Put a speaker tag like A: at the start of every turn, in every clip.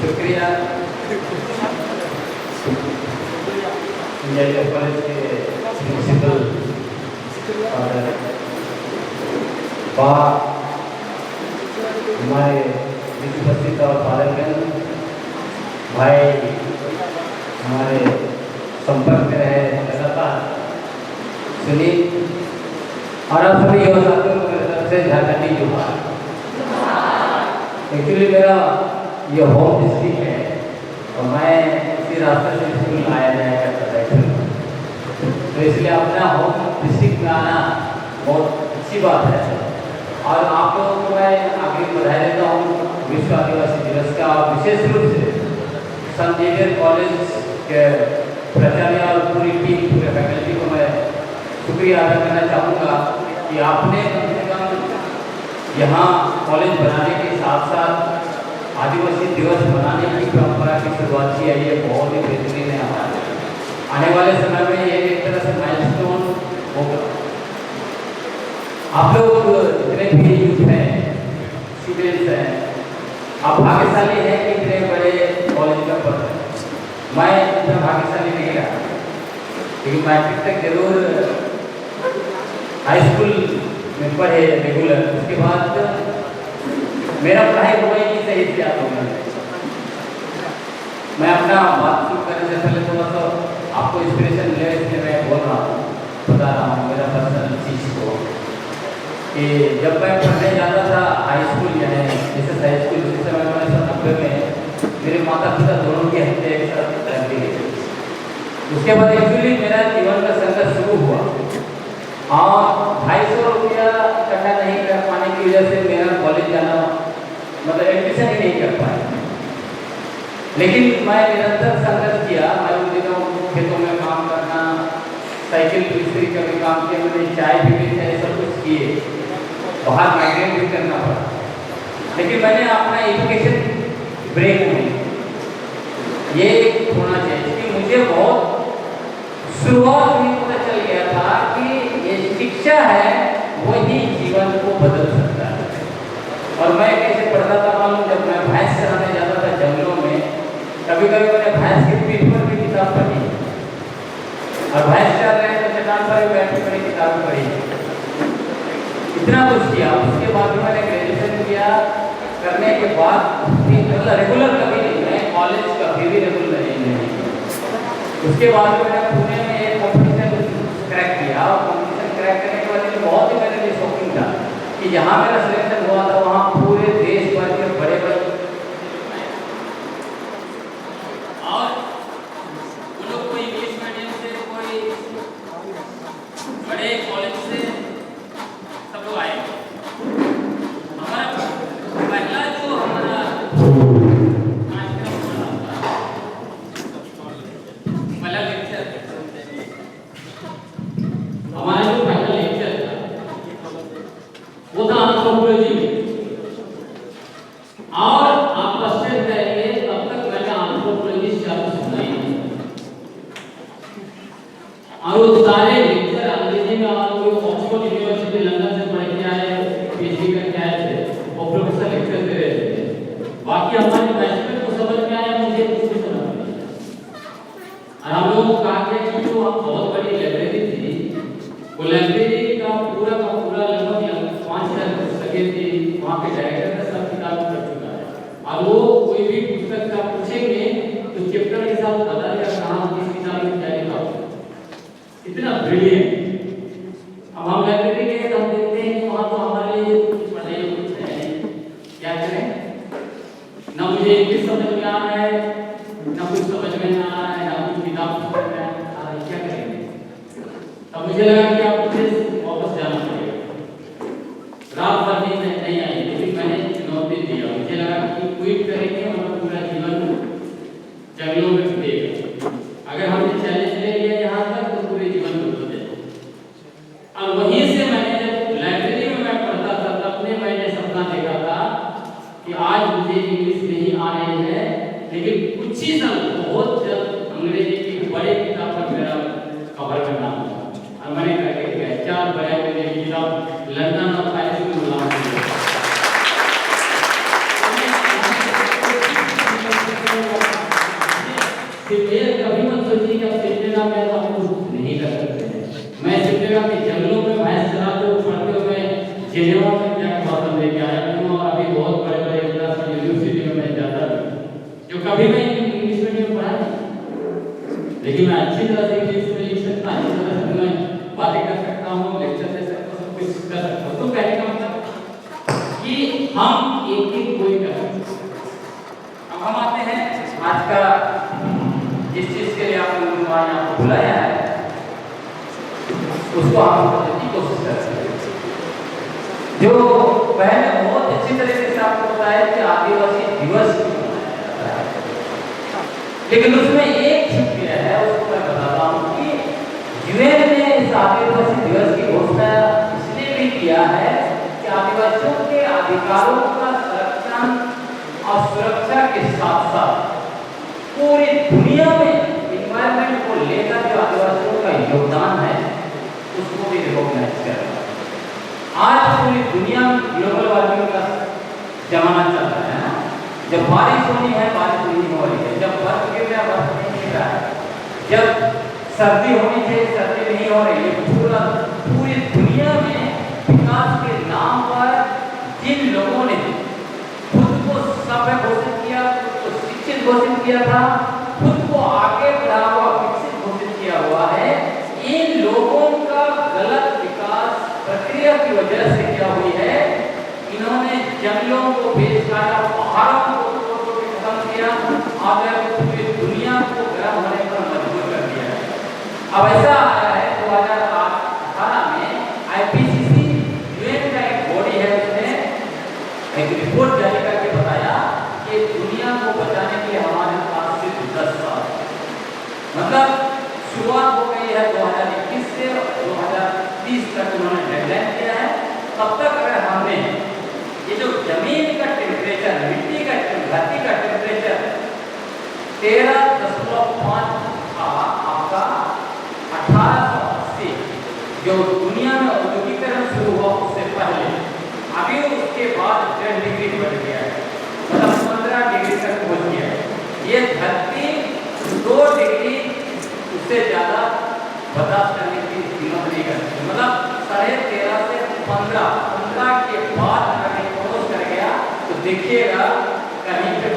A: शुक्रिया engineering college के principal और हमारे उपस्थित और पालकगण भाई हमारे संपर्क में रहे लगातार सुनील और आप सभी युवा साथियों को मेरी तरफ से झारखंडी जोहार। एक्चुअली मेरा ये होम डिस्ट्रिक्ट है और मैं इसी रास्ते से स्कूल आया जाया करता था, तो इसलिए अपना होम डिस्ट्रिक्ट में आना बहुत अच्छी बात है। और आप लोगों को मैं आगे बधाई देता हूँ विश्व आदिवासी दिवस का, और विशेष रूप से संत जेवियर कॉलेज के प्राचार्य और पूरी टीम, पूरे फैकल्टी को मैं शुक्रिया अदा करना चाहूँगा कि आपने कम से कम यहाँ कॉलेज बनाने के साथ साथ आदिवासी दिवस मनाने की परंपरा की शुरुआत की है। ये बहुत ही बेहतरीन है। हमारे आने वाले समय में ये एक तरह से माइलस्टोन होगा। आप लोग जितने भी यूथ हैं, स्टूडेंट्स हैं, आप भाग्यशाली हैं कि इतने बड़े कॉलेज का पढ़ रहे हैं। मैं इतना भाग्यशाली नहीं रहा, लेकिन मैट्रिक तक जरूर हाई स्कूल में पढ़े रेगुलर। उसके बाद मेरा पढ़ाई हुआ ही नहीं सही से आता हूँ। मैं अपना बात शुरू करने से पहले थोड़ा सा आपको इंस्पिरेशन मिले, इसलिए मैं बोल रहा हूँ, बता रहा हूँ मेरा पर्सनल चीज़ को कि जब मैं पढ़ने जाता था हाई स्कूल, यानी जैसे हाई स्कूल उसी समय 1990 में मेरे माता पिता दोनों की हत्या एक साथ कर दी गई। उसके बाद एक्चुअली मेरा जीवन का संघर्ष शुरू हुआ और 250 रुपया इकट्ठा नहीं कर पाने की वजह से मेरा कॉलेज जाना मतलब एडमिशन ही नहीं कर पाया। लेकिन मैं निरंतर संघर्ष किया। मैं उन दिनों खेतों में काम करना, साइकिल मिस्त्री का भी काम किया, मैंने चाय भी पीते, सब कुछ किए, बाहर माइग्रेट भी करना पड़ा। लेकिन मैंने अपना एजुकेशन ब्रेक नहीं, ये होना चाहिए कि मुझे बहुत शुरुआत में पता चल गया था कि ये शिक्षा है वही जीवन को बदल सकता है। और मैं कैसे पढ़ता था मालूम, जब मैं भैंस चराने जाता था जंगलों में, कभी कभी मैंने भैंस की पीठ पर भी किताब पढ़ी, और भैंस चल रहे हैं तो चट्टान पर भी बैठ के बड़ी किताब पढ़ी। इतना कुछ किया। उसके बाद में मैंने ग्रेजुएशन किया। करने के बाद मतलब रेगुलर कभी नहीं, मैं कॉलेज कभी भी रेगुलर नहीं। उसके बाद मैंने पुणे में एक कॉम्पिटिशन क्रैक किया, और कॉम्पिटिशन क्रैक करने के बाद बहुत ही मेरे लिए शौकीन था कि जहाँ मेरा सिलेक्शन हुआ था वहाँ पूरे देश भर के बड़े बड़े और वो लोग कोई इंग्लिश मीडियम से, कोई बड़े कॉलेज से सब लोग आए। हमारा पहला जो हमारा
B: सिमडेगा कभी मत सोचिए कि आप सिमडेगा में तो आपको नहीं कर सकते हैं। मैं सिमडेगा के जंगलों में भैंस चराते हुए पढ़ते हुए जेनेवा तक जाकर भाषण लेके आया हूँ, और अभी बहुत बड़े बड़े इंटरनेशनल यूनिवर्सिटी में मैं जाता भी, जो कभी मैं इंग्लिश मीडियम में पढ़ा नहीं, लेकिन मैं अच्छी तरह से इंग्लिश में लिख सकता हूँ, अच्छी तरह से मैं बातें कर सकता हूँ, लेक्चर दे सकता हूँ, सब कुछ कर सकता हूँ। तो कहने का मतलब कि हम एक एक कोई कर सकते हैं।
A: अब हम आते हैं आज का जिस चीज के लिए आप लोगों को यहाँ पर बुलाया है, उसको हम समझने की कोशिश करते हैं। जो पहले बहुत अच्छी तरीके से आपको बताया कि आदिवासी दिवस क्यों मनाया जाता है, लेकिन उसमें एक छुप गया है, उसको मैं बताता हूँ कि यूएन ने इस आदिवासी दिवस की घोषणा इसलिए भी किया है कि आदिवासियों के अधिकारों का संरक्षण और सुरक्षा के साथ साथ पूरी दुनिया में एनवायरनमेंट को लेकर जो आदिवासियों का योगदान है उसको भी रिकॉग्नाइज कर रहा है। आज पूरी दुनिया में ग्लोबल वार्मिंग का जमाना चल रहा है ना, जब बारिश होनी है बारिश नहीं हो रही है, जब बर्फ गिर रहा है बर्फ नहीं गिर रहा है, जब सर्दी होनी चाहिए सर्दी नहीं हो रही है। पूरी दुनिया में विकास के नाम पर जिन लोगों ने खुद को सभ्य घोषित किया, खुद को शिक्षित घोषित किया था, खुद को आगे बढ़ा हुआ विकसित घोषित किया हुआ है, इन लोगों का गलत विकास प्रक्रिया की वजह से क्या हुई है, इन्होंने जंगलों को बेच खाया, पहाड़ों को तोड़ के खत्म किया, और पूरी दुनिया को गर्म होने पर मजबूर कर दिया है। अब ऐसा आया है 2018 में IPCC यूएन का एक बॉडी है, उसने एक रिपोर्ट जारी करके बताया कि दुनिया को बचाने के लिए हमारे पास सिर्फ 10 साल, मतलब शुरुआत हो गई है 2021 से 2030 तक उन्होंने डेडलाइन किया है। तब तक अगर हमने ये जो जमीन का टेम्परेचर, मिट्टी का, धरती का टेम्परेचर 13.5 था आपका 1880, जो दुनिया में औद्योगिकरण शुरू हुआ उससे पहले, अभी उसके बाद 10 डिग्री बढ़ गया है, मतलब 15 डिग्री तक पहुंच गया है। ये धरती 2 डिग्री उससे ज्यादा बर्दाश्त करने की हिम्मत नहीं करती, मतलब 13.5 से 15 के बाद अगर क्रॉस कर गया तो देखिएगा कहीं पे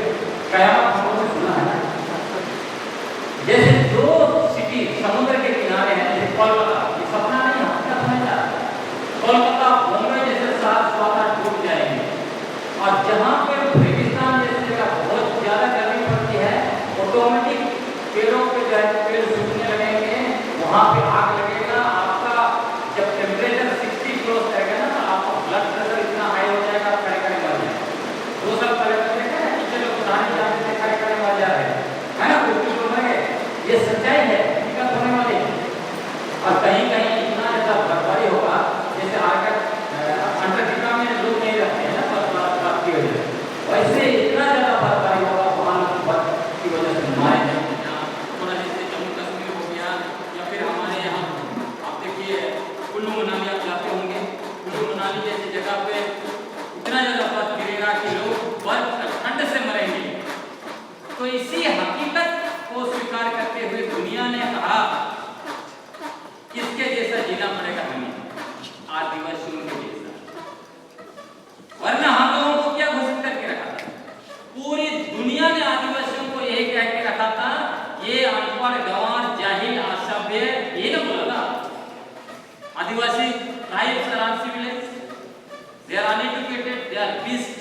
A: कयामत हमने सुना है। जैसे जो सिटी समुद्र के किनारे है, जैसे कोलकाता, ये सपना नहीं है, समझा, कोलकाता बॉम्बे जैसे साथ साथ डूब जाएंगे, और जहाँ पे रेगिस्तान जैसे जगह बहुत ज्यादा गर्मी पड़ती है, ऑटोमेटिक पेड़ों पे जो है पेड़ सूखने लगेंगे, वहाँ पे आग लगेगा। आपका जब टेम्परेचर 60 क्रॉस करेगा ना, तो आपका ब्लड प्रेशर इतना हाई हो जाएगा, खड़े खड़े मर जाएंगे। 2 साल पहले देखा है, नीचे लोग बताने जाते थे, खड़े खड़े मर जा रहे हैं ना, कुछ लोग मर गए। ये सच्चाई है, हकीकत होने वाली है। और कहीं कहीं इतना ज्यादा बर्फबारी होगा, जैसे अंटार्कटिका में लोग नहीं रहते हैं ना बर्फ की वजह से, वैसे इतना ज्यादा बर्फबारी होगा, वहाँ लोग बर्फ की वजह से मारे जाएंगे। थोड़ा जैसे जम्मू कश्मीर हो गया, या फिर हमारे यहाँ आप देखिए कुल्लू मनाली आप जाते होंगे, कुल्लू मनाली जैसी जगह पे इतना ज्यादा बर्फ गिरेगा कि लोग बर्फ ठंड से मरेंगे। तो इसी हकीकत को स्वीकार करते हुए दुनिया ने कहा किसके जैसा जीना पड़ेगा, हमें आदिवासियों के जैसा, वरना हम लोगों को क्या घोषित करके रखा था, पूरी दुनिया ने आदिवासियों को यही कह के रखा था, ये अनपढ़ गंवार जाहिल असभ्य, ये ना बोला था। Adivasi tribes are uncivilized, they are uneducated, they are beast,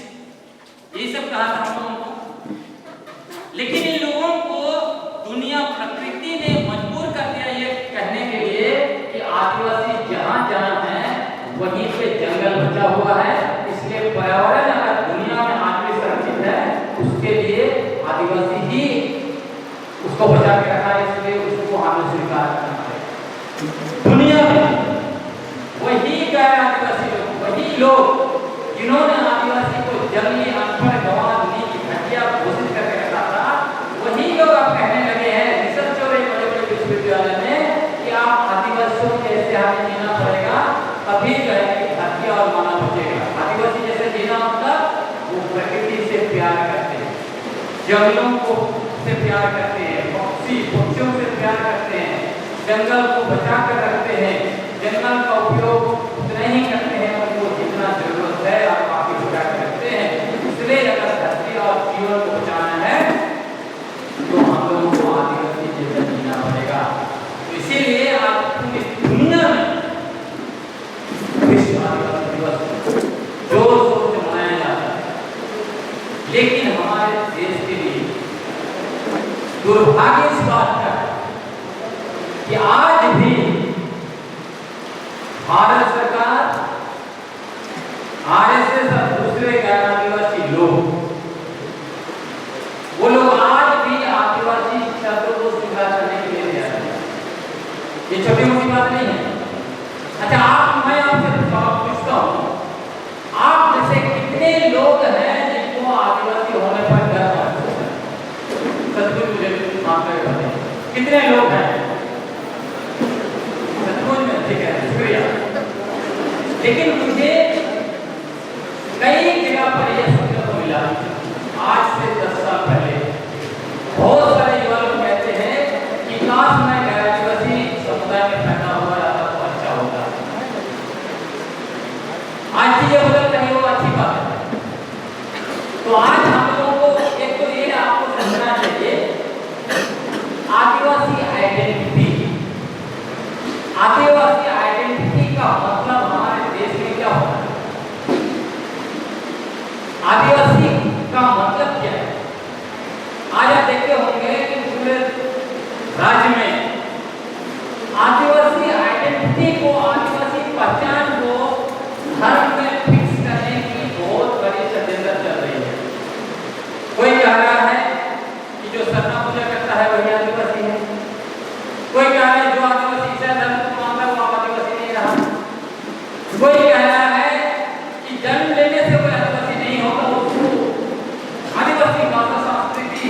A: ये सब कहा था हम लोगों को। लेकिन इन लोगों को दुनिया प्रकृति ने मजबूर कर दिया ये कहने के लिए कि आदिवासी जहां जहां है वहीं पे जंगल बचा हुआ है, इसलिए पर्यावरण अगर दुनिया में आज भी सुरक्षित है, उसके लिए आदिवासी ही उसको बचा के रखा है, इसलिए उसको हमें स्वीकार करना है। दुनिया में वही गैर आदिवासी लोग, वही लोग जिन्होंने आदिवासी को जंगली अनपढ़ गंवार नीच घटिया घोषित करके रखा था, वही लोग अब कहने लगे हैं, रिसर्च हो रही बड़े बड़े विश्वविद्यालय में, कि आप आदिवासियों के ऐसे हमें जीना पड़ेगा, तभी जो है कि धरती और मानव बचेगा। आदिवासी जैसे जीना मतलब वो प्रकृति से प्यार करते हैं, जंगलों को से प्यार करते हैं, पक्षियों से प्यार करते हैं, जंगल को बचा कर रखते हैं, जंगल का उपयोग उतना ही करते हैं उनको जितना जरूरत है और बाकी बचा कर रखते हैं। इसलिए अगर धरती और जीवन को बचाना है तो हम लोगों को आदिवासी जीवन जीना पड़ेगा। तो इसीलिए आज पूरी दुनिया में विश्व आदिवासी दिवस जोर शोर से मनाया जाता है, लेकिन हमारे देश के लिए दुर्भाग्य इस बात का कि आज भी भारत सरकार, आरएसएस और दूसरे गैर आदिवासी लोग, वो लोग आज भी आदिवासी शब्दों को स्वीकार करने के लिए तैयार हैं। ये छोटी मोटी बात नहीं है। अच्छा, मैं आपसे सवाल पूछता हूँ, आप जैसे कितने लोग हैं जिनको आदिवासी होने पर गर्व महसूस है? सचमुच मुझे माफ करके बताइए, कितने लोग हैं सचमुच में? ठीक है, शुक्रिया। लेकिन मुझे कई जगह पर यह सुनने को मिला, आज से 10 साल पहले बहुत सारे युवा लोग कहते हैं कि काश मैं गैर आदिवासी समुदाय में पैदा हुआ रहता तो अच्छा होता। आज चीजें बदल रही, वो अच्छी बात है। तो आज हम लोगों को एक तो ये आपको समझना चाहिए, आदिवासी आइडेंटिटी का मतलब हमारे देश में क्या होता है? आदिवासी का मतलब क्या है? आज आप देखते होंगे कि पूरे राज्य में आदिवासी आइडेंटिटी को, आदिवासी पहचान को धर्म में फिक्स करने की बहुत बड़ी षड्यंत्र चल रही है। कोई कह रहा है कि जो सरना पूजा करता है वही आदिवासी है, कोई कह रहा है जो आदिवासी ईसाई धर्म को मानता है वो आदिवासी नहीं रहा, कोई कह रहा है कि जन्म लेने से कोई आदिवासी नहीं होता, उसको आदिवासी भाषा संस्कृति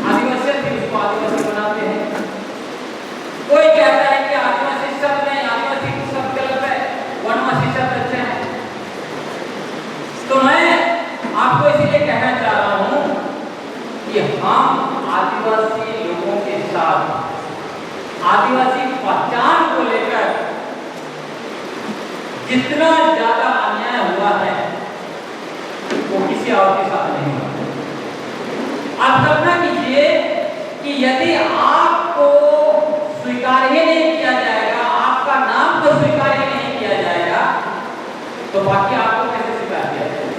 A: आदिवासी थी उसको आदिवासी बनाते हैं। कोई कहता है कि आदिवासी शब्द नहीं, आदिवासी शब्द गलत है, वनवासी शब्द अच्छे हैं। तो मैं आपको इसलिए कहना चाह रहा हूं कि हम आदिवासी लोगों के साथ आदिवासी पहचान को लेकर जितना ज्यादा अन्याय हुआ है वो किसी और के साथ नहीं हुआ। आप कल्पना कीजिए कि यदि आपको स्वीकार ही नहीं किया जाएगा, आपका नाम तो स्वीकार ही नहीं किया जाएगा, तो बाकी आपको कैसे स्वीकार किया जाएगा?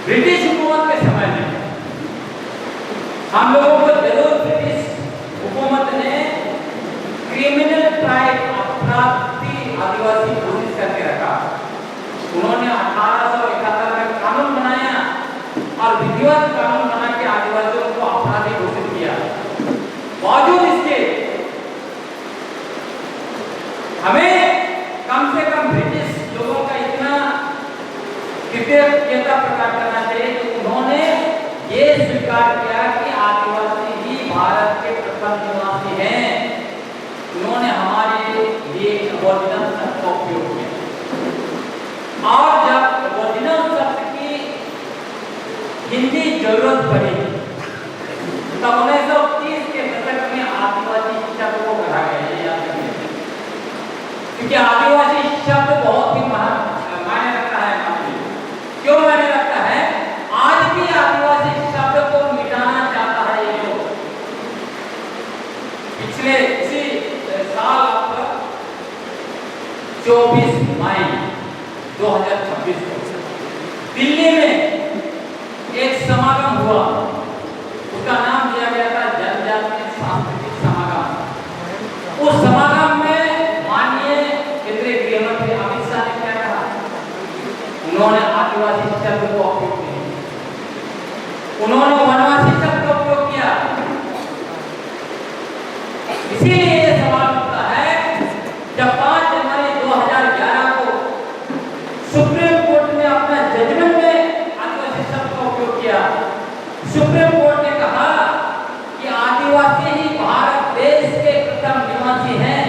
A: ब्रिटिश हुकूमत के समय में हम लोगों को जरूर ब्रिटिश हुकूमत ने क्रिमिनल ट्राइब, अपराधी आदिवासी घोषित करके रखा। उन्होंने 1871 में कानून बनाया और विधिवत कानून बना के आदिवासियों को अपराधी घोषित किया। बावजूद इसके हमें कम से कम ब्रिटिश लोगों का इतना कृतज्ञता प्रकट करना चाहिए कि उन्होंने ये स्वीकार किया कि आदिवासी ही भारत के प्रथम निवासी हैं। उन्होंने हमारे लिए ओरिजिनल शब्द का उपयोग किया और जब ओरिजिनल शब्द की हिंदी जरूरत पड़ी तब 1930 के दशक में आदिवासी शब्द को गढ़ा गया। ये याद रखिए, क्योंकि आदिवासी शब्द बहुत ही मायने रखता है। क्यों मायने रखता है? आज भी आदिवासी शब्द को मिटाना चाहता है ये लोग। पिछले इसी साल 24 मई 2026 को दिल्ली में एक समागम हुआ, उसका नाम दिया गया था जनजातीय सांस्कृतिक समागम। उस समागम में माननीय केंद्रीय गृह मंत्री अमित शाह ने क्या कहा? उन्होंने आदिवासी शब्द को उपयोग किया, उन्होंने वनवासी शब्द का उपयोग किया। इसीलिए ये सवाल उठता है, जब 5 जनवरी 2011 को सुप्रीम कोर्ट ने अपना जजमेंट में आदिवासी शब्द का उपयोग किया, सुप्रीम कोर्ट ने कहा कि आदिवासी ही भारत देश के प्रथम निवासी हैं।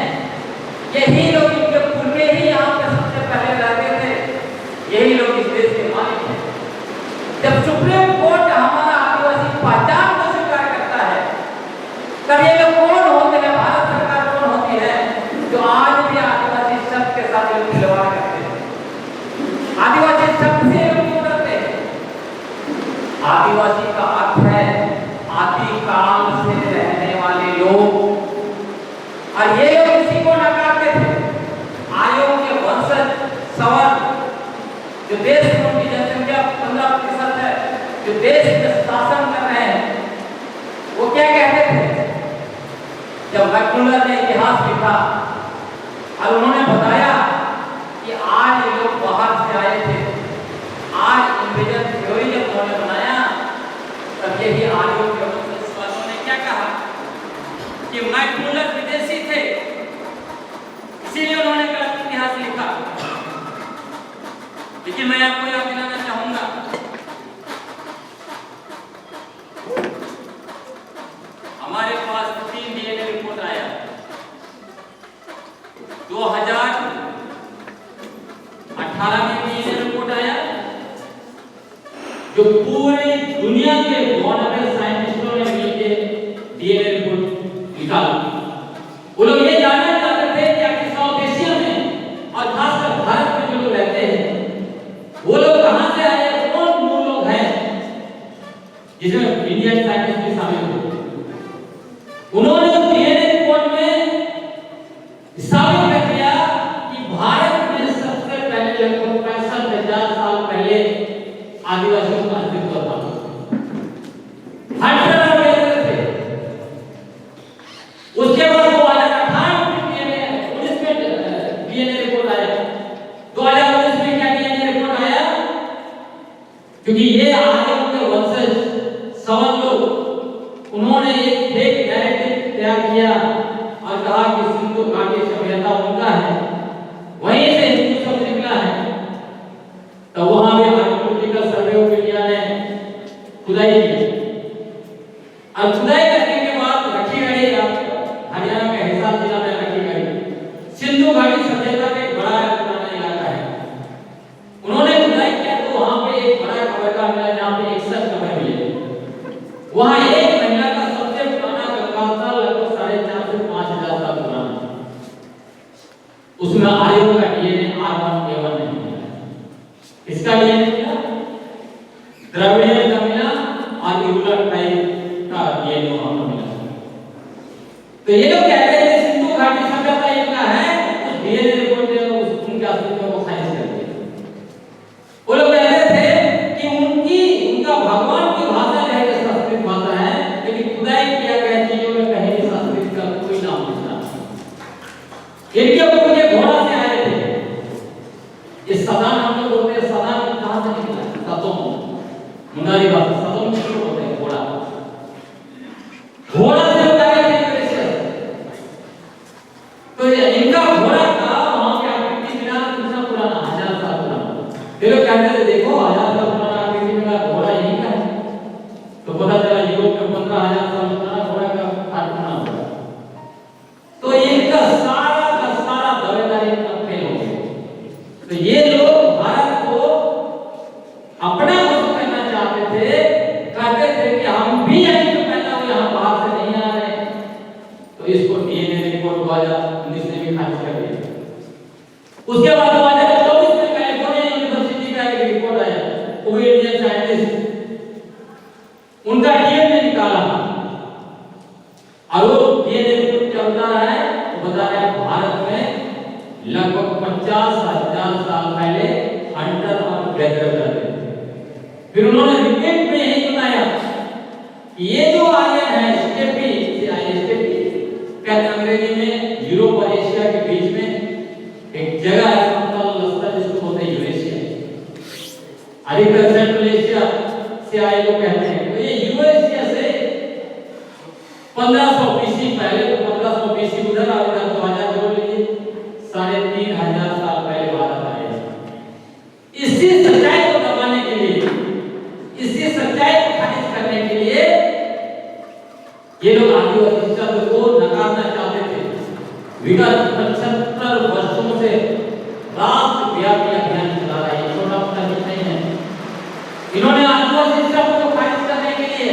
A: यही लोग, इनके पूर्वे ही यहाँ पे सबसे पहले रहते थे, यही लोग इस देश के मालिक हैं। जब सुप्रीम कोर्ट हमारा आदिवासी आदिवासी का अर्थ है आदि काल से रहने वाले लोग, और ये लोग इसी को नकारते थे। आर्यों के वंशज सवर्ण, जो देश में उनकी जनसंख्या 15% है, जो देश में शासन कर रहे हैं, वो क्या कहते थे? जब मैक्डोनल्ड ने इतिहास लिखा और उन्होंने बताया कि आज ये लोग बाहर से आए थे, आज इन्वेजन थ्योरी जब उन्होंने बनाया, तब यही आर्यों के वंशजों ने क्या कहा कि मैक्डोनल्ड विदेशी थे, इसीलिए उन्होंने गलत इतिहास लिखा। लेकिन मैं आपको याद दिलाना चाहूंगा, हमारे पास 3 डीएनए रिपोर्ट आया 2018 में डीएनए रिपोर्ट आया, जो पूरी दुनिया के 92 साइंटिस्टों ने मिलकर डीएनए रिपोर्ट निकाला। वो लोग ये जानना चाहते थे कि आखिर साउथ एशिया में और खासकर भारत में जो लोग रहते हैं, वो लोग कहां से आए, कौन मूल लोग हैं, जिसमें इंडियन साइंटिस्ट भी शामिल थे। उन्होंने उस डीएनए रिपोर्ट में साबित कर दिया कि भारत में सबसे पहले लगभग 65,000 साल पहले आदिवासियों का अस्तित्व था। हंटर और गैदरर थे। उसके बाद 2018 में डीएनए रिपोर्ट आया। 2019 में क्या डीएनए रिपोर्ट आया? क्योंकि ये आर्यों के वंशज सवर्ण लोग, उन्होंने एक फेक नैरेटिव तैयार किया और कहा कि सिंधु घाटी सभ्यता उनका है, वहीं से हिंदू शब्द निकला है। तो वहां भी आर्कियोलॉजिकल सर्वे ऑफ इंडिया ने खुदाई की, और खुदाई करने के बाद रखी गई, हरियाणा के हिसार जिला में रखी गई सिंधु घाटी सभ्यता का एक बड़ा पुराना इलाका है। उन्होंने खुदाई किया तो वहां पे एक बड़ा कब्र मिला, जहां पे 61 कब्र मिले। वहां एक महिला का सबसे पुराना कंकाल लगभग 4.5 से 5,000 साल पुराना, उसमें आर्यों का डीएनए R1A1 नहीं मिला। इसका डीएनए क्या? द्रविड़ियन का मिला और यूरल टाइप का डीएनए वहां पर मिला। तो ये लोग कहते हैं सिंधु घाटी सभ्यता इनका है, उस डीएनए रिपोर्ट ने उनके अस्तित्व को खारिज कर दिया। वो लोग कहते थे कि उनका भगवान की भाषा है, संस्कृत भाषा है, लेकिन खुदाई किया गया चीजों में कहीं भी संस्कृत का कोई नाम नहीं था। इनके ऊपर ये घोड़ा से आए थे। इस सदान हम लोग बोलते हैं, सदान कहां से निकला? सतों, मुंडारी भाषा सतों किसको बोलते हैं? घोड़ा। घोड़ा से लोग आए थे ग्रेशियस। तो इनका घोड़ा का वहां पे आकृति मिला, कितना पुराना? 1000 साल पुराना। ये लोग कहते थे देखो 1000 साल पुराना आकृति मिला, घोड़ा यही का है। तो पता चला यूरोप में 15,000 साल पुराना घोड़ा का कारखाना हुआ। तो इनका सारा का सारा दावेदारी फेल हो गया। तो ये लोग भारत को अपना वश करना चाहते थे, कहते थे कि हम भी यहीं पे पैदा हुए, हम बाहर से नहीं आ रहे। तो इसको डीएनए रिपोर्ट 2019 ने भी खारिज कर दिया। उसके बाद 2024 में कैलिफोर्निया यूनिवर्सिटी का एक रिपोर्ट आया, वो इंडियन साइंटिस्ट, उनका डीएनए निकाला, और वो डीएनए रिपोर्ट चलता है, वो बता रहा है भारत में लगभग 50,000 साल पहले हंटर और गैदरर रहते थे। फिर उन्होंने रिपोर्ट में यही बताया कि ये जो आर्यन है, स्टेपी कहते हैं अंग्रेजी में, यूरोप और एशिया के बीच में एक जगह है, समतल रास्ता जिसको बोलते हैं यूरेशिया। अधिकतर सेंट्रल एशिया से आए लोग कहते हैं। तो ये यूरेशिया से 1500 बीसी पहले, तो 1500 बीसी उधर और इधर 2000 जोड़ लीजिए, 3,500 साल पहले भारत आए। इसी सच्चाई को दबाने के लिए, इसी सच्चाई को खारिज करने के लिए ये लोग आदिवासी शब्द को नकारना चाहते थे। विगत 75 वर्षों से राष्ट्रव्यापी अभियान चला रहा है, छोटा मोटा नहीं है। इन्होंने आदिवासी शब्द को खारिज करने के लिए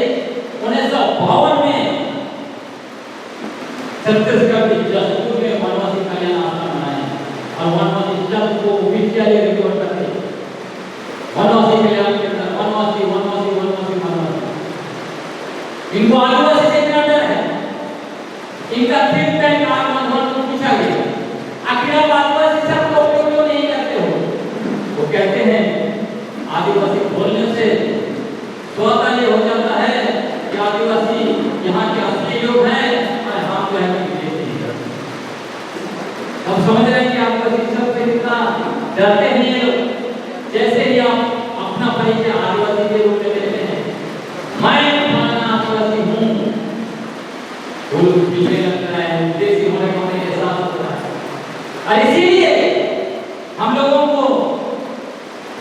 A: 1952 में छत्तीसगढ़ के जसपुर में वनवासी कल्याण आश्रम बनाया, और वनवासी शब्द को ऑफिशियली रिकॉर्ड करते, वनवासी कल्याण के अंदर वनवासी वनवासी वनवासी
B: इनको आदिवासी से इतना डर है। इनका थिंक टैंक आत्मधन को पूछा गया, आखिर आप आदिवासी शब्द का उपयोग क्यों नहीं करते हो? वो कहते हैं आदिवासी बोलने से स्वतः ये हो जाता है कि आदिवासी यहाँ के असली लोग हैं और हम जो है विदेशी हैं। अब समझ रहे हैं कि आदिवासी शब्द से कितना डरते हैं ये लोग। जैसे ही आप अपना परिचय आदिवासी के रूप में देते हैं, मैं फलाना आदिवासी हूँ, भूल पीछे लगता है, विदेशी होने का उन्हें एहसास होता है। और इसीलिए हम लोगों को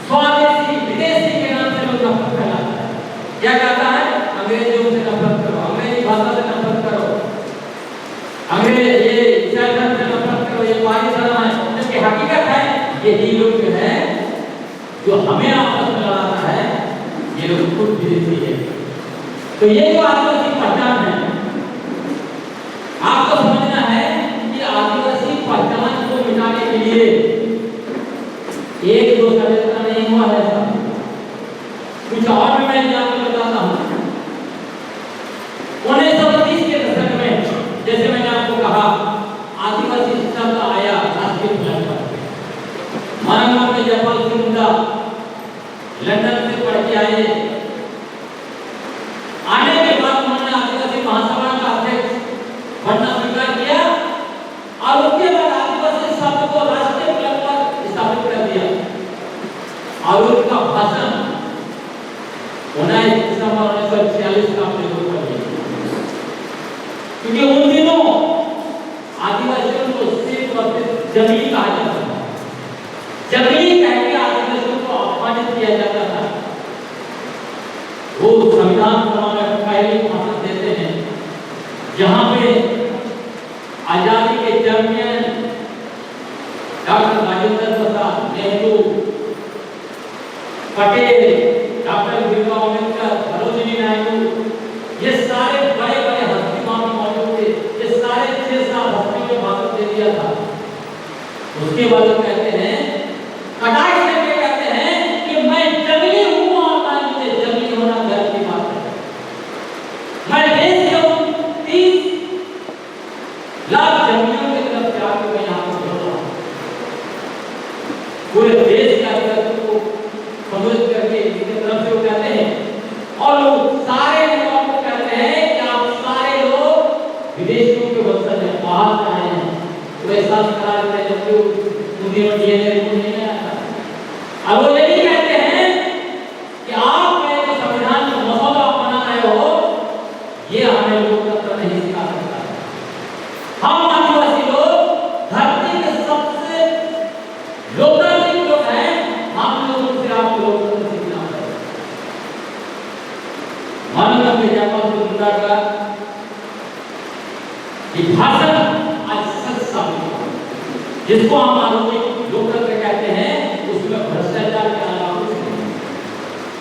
B: स्वदेशी विदेशी के नाम से लोग नफरत फैलाता है। क्या कहता है? अंग्रेजों से नफरत करो, अंग्रेजी भाषा से नफरत करो, अंग्रेज ये ईसाई धर्म से नफरत करो, ये पाकिस्तान है। जबकि हकीकत है यही लोग जो है जो हमें आपस में लड़ाता है, ये लोग खुद विदेशी है। तो ये जो आदिवासी पहचान है, आपको समझना है कि आदिवासी पहचान को मिटाने के लिए एक दो षड्यंत्र नहीं हुआ है ऐसा। कुछ और भी मैं आपको बताता हूँ। 1930 के दशक में, जैसे मैंने आपको कहा, आदिवासी शब्द आया राष्ट्रीय प्लेटफॉर्म पर। महाराणा में जयपाल सिंह मुंडा लंदन से पढ़ के आए। आने के बाद उन्होंने आदिवासी महासभा का अध्यक्ष बनना स्वीकार किया और उसके बाद आदिवासी शब्द को राष्ट्रीय प्लेटफॉर्म पर स्थापित कर दिया। और उनका भाषण 19 दिसंबर 1946 का आपने लोग पढ़ लिया। क्योंकि उन दिनों आदिवासियों को सिर्फ और सिर्फ जंगली कहा जाता था। जंगली कह के आदिवासियों को अपमानित किया जाता था। वो संविधान सभा में पहले भाषण देते हैं जहां पे आजादी के champion doctor Rajendra Prasad, Nehru, Patel, doctor Bhimrao Ambedkar, Sarojini Naidu, ये सारे बड़े बड़े हस्तिमान मौजूद थे। ये सारे 6-7 हस्तियों में भाषण दे दिया था। उसके बाद वो कहते हैं, कटाई से ये कहते हैं कि मैं जंगली हूँ और मैं मुझे जंगली होना गर्व की बात है। मैं देश के 30 लाख जंगलियों की तरफ से आके मैं यहाँ पर बोल रहा हूँ। पूरे देश के आदिवासियों को सम्मिलित करके इनकी तरफ से वो कहते हैं और लोग सारे लोगों को कहते हैं कि आप सारे लोग विदेशियों के वंशज हैं, बाहर से आए हैं। वो एहसास करा देते हैं जबकि उन्हीं में डीएनए रिपोर्ट नहीं आया था। और वो ये भी कहते हैं कि आप जो संविधान का मसौदा बना रहे हो, ये हमें लोकतंत्र नहीं सिखा सकता। हम आदिवासी लोग धरती के सबसे लोकतांत्रिक लोग हैं, हम लोगों से आप लोकतंत्र सीखना पड़ेगा। मानव में जयपाल सिंह मुंडा का ये भाषण आज सच साबित हुआ। जिसको हम आरोपी लोकतंत्र कहते हैं, उसमें भ्रष्टाचार के अलावा कुछ नहीं।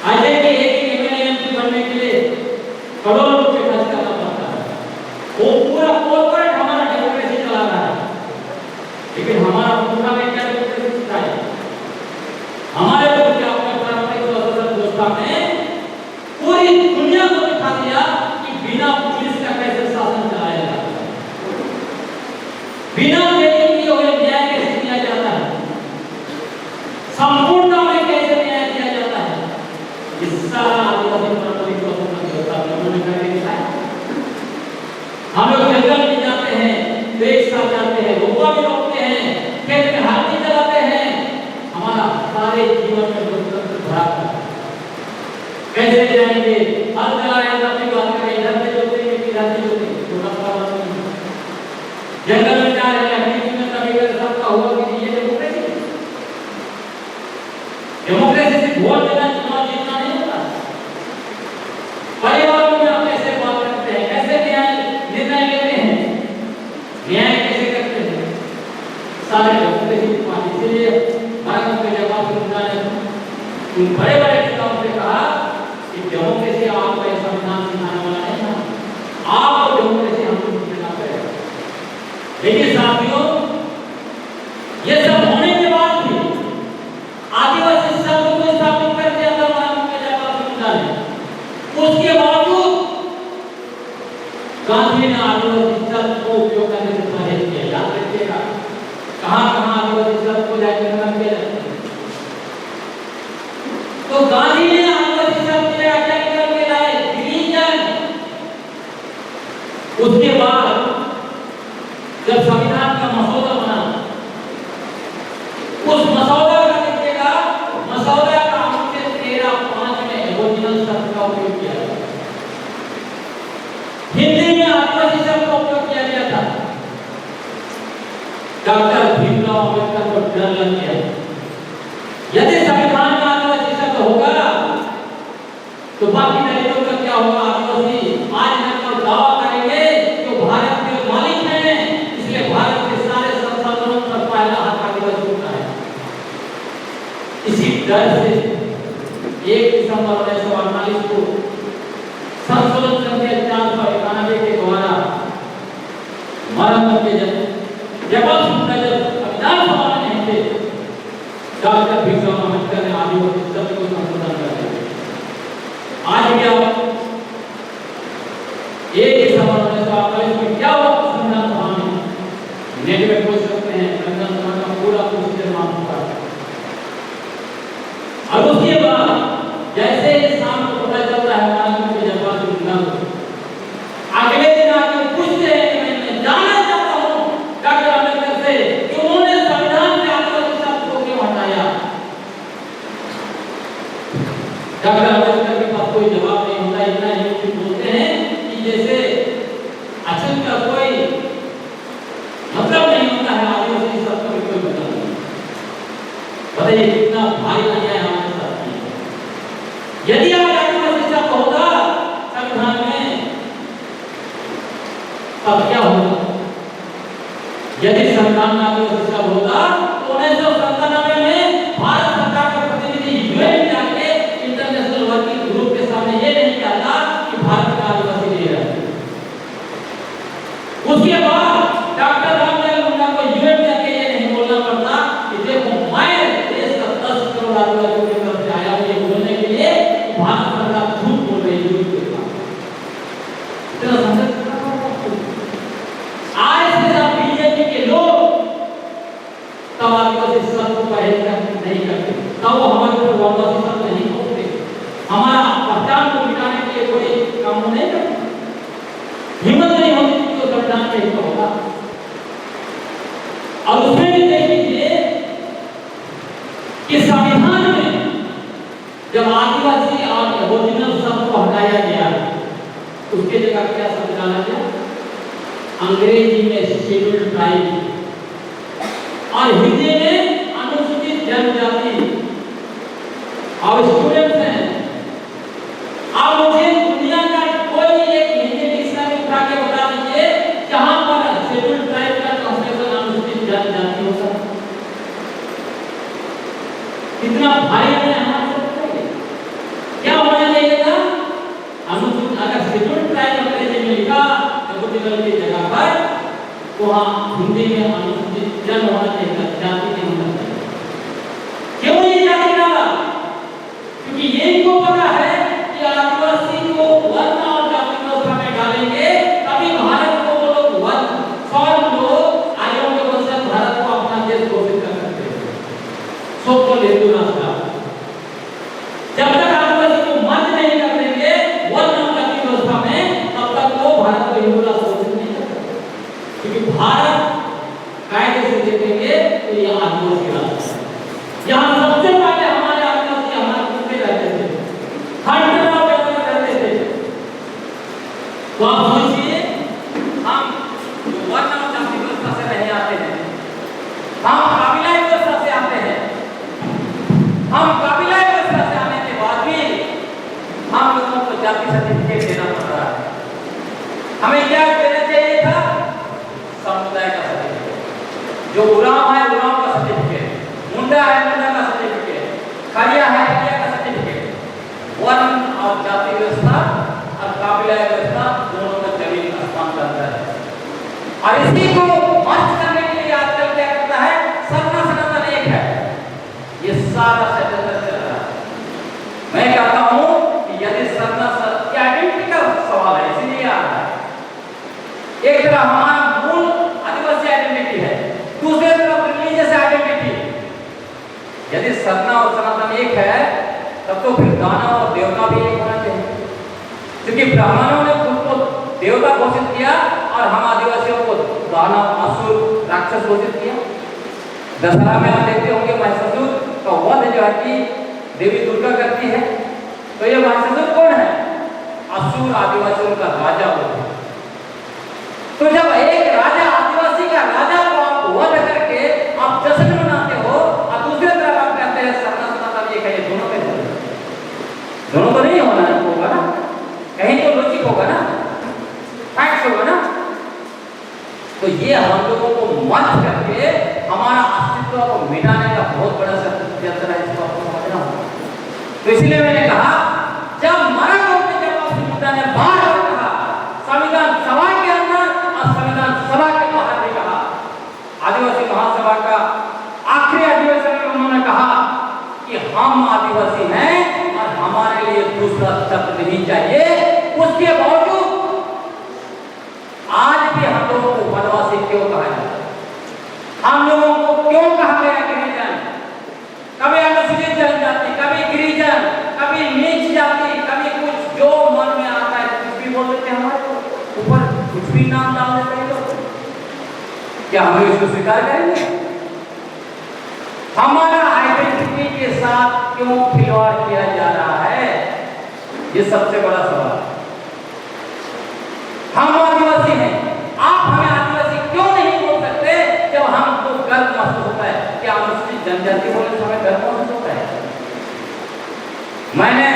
B: आज देखिए एक एमएलए एमपी बनने के लिए करोड़ों रुपए खर्च करना पड़ता है। वो पूरा कॉर्पोरेट हमारा डेमोक्रेसी चला रहा है, लेकिन हमारा पूरा में क्या डेमोक्रेसी सिखाया? हमारे लोग क्या अपने पारंपरिक स्वतंत्र व्यवस्था में पूरी दुनिया को दिखा दिया कि बिना पुलिस का कैसे शासन चलाया जाता है, बिना संपूर्ण में कैसे न्याय दिया जाता है। इस सारा आदिवासी पारंपरिक स्वतंत्र व्यवस्था में उन्होंने करके दिखाया। हम लोग जंगल में जाते हैं तो एक साथ जाते हैं, रोपा भी रोकते हैं, खेत में हाथी चलाते हैं। हमारा सारे जीवन में लोकतंत्र भरा है। कैसे जाएंगे? हल चलाएंगे, अपनी बात करें, इधर से जोतेंगे कि इधर से जोतेंगे, तो नफा नहीं। जंगल में जा रहे हैं, अपनी में कभी कभी सबका हुआ कि ये डेमोक्रेसी से वोट देना, चुनाव जीतना नहीं होता। परिवारों में आप कैसे बात करते हैं, कैसे निर्णय लेते हैं, न्याय कैसे करते हैं, सारे डेमोक्रेसी की बात। इसीलिए भारत में जयपाल सिंह मुंडा ने उन बड़े बड़े नेताओं से कहा कि डेमोक्रेसी आपको एक संविधान सिखाने वाला नहीं है, आपको डेमोक्रेसी हमको सीखना पड़ेगा। लेकिन साथियों, ये सब होने के बाद भी आदिवासी शब्द को स्थापित कर दिया था महाराणा में जयपाल सिंह मुंडा ने। उसके बावजूद गांधी ने आदिवासी शब्द को उपयोग करने से परहेज किया। याद रखिएगा, कहाँ आदिवासी शब्द को जाकर खत्म किया जाता है। तो गांधी ने आदिवासी शब्द के अटैक के लाए डिवीजन। उसके बाद जब संविधान का मसौदा बना, उस मसौदा का देखिएगा, मसौदा का अनुच्छेद 13(5) में एबोरिजिनल शब्द का उपयोग किया गया। हिंदी में आदिवासी शब्द का उपयोग किया गया था। डॉक्टर भीमराव अम्बेडकर को डर लग गया, यदि संविधान में आदिवासी शब्द होगा तो बाकी दलितों का क्या होगा। आदिवासी आज न कल दावा करेंगे कि भारत के मालिक हैं, इसलिए भारत के सारे संसाधनों पर पहला हाथ आदिवासियों का है। इसी डर से 1 दिसंबर 1948 को संशोधन संख्या 491 के द्वारा मरम्मत के जब विधानसभा में नहीं थे, डॉक्टर भीमराव अम्बेडकर ने आदिवासी शब्द को संशोधन कर दिया। आज भी आप 1 दिसंबर 1948 में क्या हुआ संविधान सभा में, नेट में खोज सकते हैं। संविधान सभा का पूरा प्रोसीजर मालूम होगा। और उसके बाद जैसे ही शाम को पता चलता है महाराष्ट्र के जज्बात जिंदा हो, अगले दिन आके पूछते हैं कि मैं जानना चाहता हूँ डॉक्टर अम्बेडकर से कि उन्होंने संविधान से आदिवासी शब्द को क्यों हटाया। डॉक्टर अम्बेडकर के पास कोई जवाब नहीं होता। इतना ही बोलते हैं कि जैसे अक्षर का कोई मतलब नहीं होता है, आदिवासी शब्द का कोई मतलब नहीं। बताइए कितना भारी अन्याय हमारे साथ किया। यदि आज आदिवासी शब्द होगा संविधान में, तब क्या होगा। यदि संविधान में आदिवासी शब्द होगा तो 1997 में भारत सरकार का प्रतिनिधि यूएन जाके इंटरनेशनल वर्किंग ग्रुप के सामने ये नहीं कहता कि भारत का आदिवासी नहीं है। उसके बाद डॉक्टर रामलाल मुंडा को यूएन जाके ये नहीं बोलना पड़ता कि देखो मैं देश का 10 करोड़ आदिवासियों की तरफ से आया हूं ये बोलने के लिए भारत सरकार झूठ बोल रही है। इतना समझ आज से आप बीजेपी के लोग तब आदिवासी शब्द को परहेज नहीं करते, तब वो हमारे ऊपर आदिवासी शब्द नहीं बोलते, हमारा पहचान को मिटाने के लिए कोई काम नहीं करते। हिम्मत नहीं होती तो संविधान के हित होगा। और उसमें भी देख लीजिए कि संविधान में जब आदिवासी और एबोरिजिनल शब्द को हटाया गया, उसके जगह क्या शब्द डाला गया, अंग्रेजी में शेड्यूल्ड ट्राइब और हिंदी में अनुसूचित जनजाति। और स्टूडेंट्स हैं, आप मुझे दुनिया का कोई एक हिंदी डिक्शनरी उठा के बता दीजिए जहां पर शेड्यूल्ड ट्राइब का ट्रांसलेशन अनुसूचित जनजाति होता है। कितना भारी है हमारे साथ। क्या होना चाहिए था, अनुसूचित, अगर शेड्यूल्ड ट्राइब अंग्रेजी में लिखा एबोरिजिनल की जगह पर, तो वहां हिंदी में अनुसूचित जन होना चाहिए, जाति नहीं होना चाहिए। क्यों ये जाति डाला, क्योंकि ये इनको पता है कि आदिवासी को वर्ण और जाति व्यवस्था में डालेंगे तभी भारत को वो लोग वर्ण 100 लोग आयों के वंशज भारत को अपना देश घोषित कर सकते हैं। सब को हिंदू राष्ट्र जब तक आदिवासी को मत नहीं कर देंगे वर्ण और जाति व्यवस्था में, तब तक वो भारत को हिंदू राष्ट्र घोषित नहीं कर सकते। क्योंकि भारत कायदे से देखेंगे तो ये आदिवासी राष्ट्र है। यहाँ सबसे पहले हमारे आदिवासी हमारे कुत्ते रहते थे, हंटर और गैदर रहते थे। तो आप सोचिए, हम वर्ण और जाति व्यवस्था से नहीं आते हैं, हम काबिलाई व्यवस्था से आते हैं। हम काबिलाई व्यवस्था से आने के बाद भी हम लोगों को जाति सर्टिफिकेट देना पड़ रहा है। हमें क्या देना चाहिए था, समुदाय का सर्टिफिकेट। जो गुलाम है गुलाम का सर्टिफिकेट, मुंडा है मुंडा का सर्टिफिकेट, खड़िया है खड़िया का सर्टिफिकेट। वर्ण और जाति व्यवस्था और काबिला व्यवस्था दोनों का जमीन आसमान का अंतर है। और इसी को मर्ज करने के लिए आजकल क्या करता है, सरना सनातन एक है, ये सारा षड्यंत्र चल रहा है। मैं कहता हूं कि यदि सरना की आइडेंटिटी का सवाल है, इसलिए आ रहा है
A: एक तरफ हमारा मूल आदिवासी आइडेंटिटी है, दूसरे तरफ रिलीजियस आइडेंटिटी। यदि सरना और सनातन एक है तब तो फिर दानव और देवता भी एक होना चाहिए, क्योंकि ब्राह्मणों ने खुद को देवता घोषित किया और हम आदिवासियों को दानव, असुर, राक्षस घोषित किया। दशहरा में आप देखते होंगे महिषासुर का वध जो है कि देवी दुर्गा करती है, तो ये महिषासुर कौन है? असुर आदिवासियों का राजा होता है। तो जब एक राजा आदिवासी का राजा को आप वध करके आप जश्न मनाते हो और दूसरे तरफ आप कहते हैं सरना सनातन एक है, ये दोनों कैसे होगा? दोनों तो नहीं होगा ना, कहीं तो लॉजिक होगा ना, फैक्ट होगा ना। तो ये हम लोगों को मत करके हमारा अस्तित्व को मिटाने का बहुत बड़ा षड्यंत्र है, इसको आपको समझना होगा। तो इसलिए मैंने कहा, जब मराठों ने जब अपनी मुद्दा ने बार बार कहा, संविधान सभा के अंदर और संविधान सभा के बाहर भी कहा, आदिवासी महासभा का आखिरी अधिवेशन में उन्होंने कहा कि हम आदिवासी हैं और हमारे लिए दूसरा शब्द नहीं चाहिए। उसके बावजूद आज भी हम लोगों को वनवासी क्यों कहा जाता है? हम लोगों को क्यों कहा गया गिरिजन? कभी अनुसूचित जनजाति, कभी गिरिजन, कभी नीच जाति, कभी कुछ जो मन में आता है कुछ भी बोल देते हैं, हमारे ऊपर कुछ भी नाम डाल देते हैं लोग। क्या हम इसको स्वीकार करेंगे? हमारा आइडेंटिटी के साथ क्यों खिलवाड़ किया जा रहा है? ये सबसे बड़ा सवाल है। हम आदिवासी हैं, आप हमें आदिवासी क्यों नहीं बोल सकते जब हमको गर्व महसूस होता है? क्या अनुसूचित जनजाति बोलने से हमें गर्व महसूस होता है? मैंने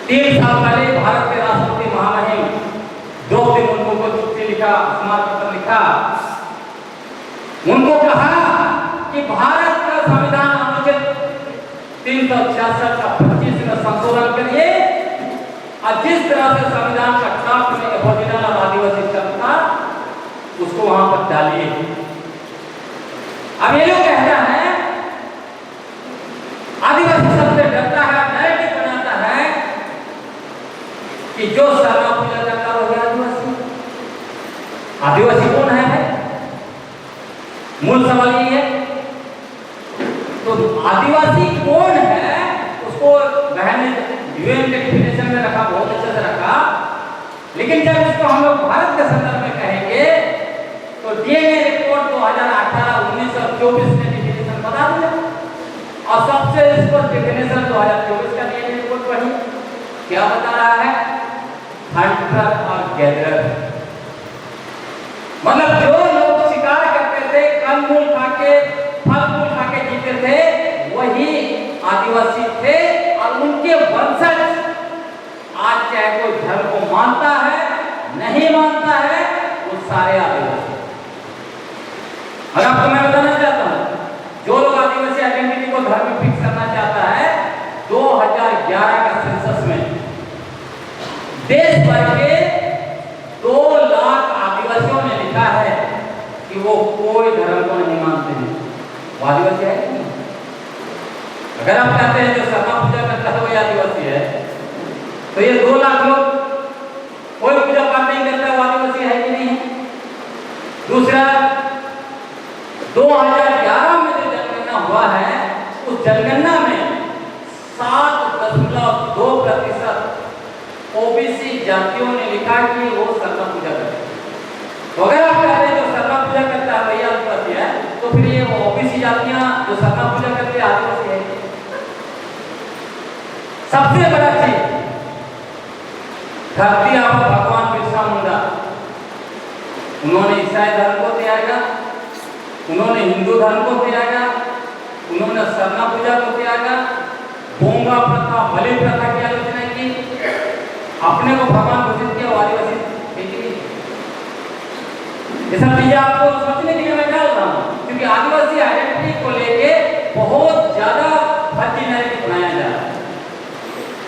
A: 3 साल पहले भारत के राष्ट्रपति महामहिम द्रौपदी मुर्मू को चिट्ठी लिखा, स्मारक पत्र लिखा, उनको कहा कि भारत का संविधान अनुच्छेद 366 का 25 में संशोधन करिए और जिस तरह से संविधान का ड्राफ्ट में ओरिजिनल और आदिवासी शब्द था उसको वहां पर डालिए। अब ये लोग कहता है आदिवासी शब्द से डरता है, नैरेटिव बनाता है कि जो सरना पूजा करता है वो आदिवासी। आदिवासी कौन है भाई? मूल सवाल ये है। तो आदिवासी कौन है उसको बहन ने यूएन के डिफिनेशन में रखा, बहुत अच्छे से रखा, लेकिन जब इसको हम लोग भारत के संदर्भ में कहेंगे तो डीएनए रिपोर्ट 2018, 19 और 24 ने डिफिनेशन बता दिया और सबसे स्पष्ट डिफिनेशन 2024 का डीएनए रिपोर्ट पढ़ी, क्या बता रहा है? हंटर और गैदरर। मतलब जो लोग शिकार करते थे, कंदमूल खा के, फल फूल खा के जीते थे, वही आदिवासी थे और उनके वंशज आज चाहे कोई धर्म को मानता है नहीं मानता है, वो सारे आदिवासी। और आपको मैं बताना चाहता हूं, जो लोग आदिवासी आइडेंटिटी को धर्म में फिक्स करना चाहता है, 2011 का सेंसस में देश भर के 2 लाख आदिवासियों ने लिखा है कि वो कोई धर्म को नहीं मानते हैं। वो आदिवासी है नहीं? अगर आप कहते हैं जो सरना पूजा करता है वो आदिवासी है, तो ये 2 लाख लोग कोई पूजा पाठ नहीं करता, वो आदिवासी है कि नहीं है? दूसरा, 2011 में जो जनगणना हुआ है, उस जनगणना में 7.2% ओबीसी जातियों ने लिखा कि वो सरना पूजा करते हैं। तो अगर आप कहते हैं जो सरना पूजा करता है वही आदिवासी है, तो फिर ये ओबीसी जातियां जो सरना पूजा करते हैं आदिवासी है? सबसे बड़ा चीज, धरती आबा भगवान बिरसा मुंडा, उन्होंने ईसाई धर्म को त्यागा, उन्होंने हिंदू धर्म को त्यागा, उन्होंने सरना पूजा को त्यागा, बोंगा प्रथा, बलि प्रथा की आलोचना की, अपने को भगवान घोषित किया, आदिवासी। ये सब चीजें आपको सोचने के लिए मैं डाल रहा हूँ, क्योंकि आदिवासी आइडेंटिटी को लेके बहुत ज्यादा फर्जी नैरेटिव बनाया जा रहा है।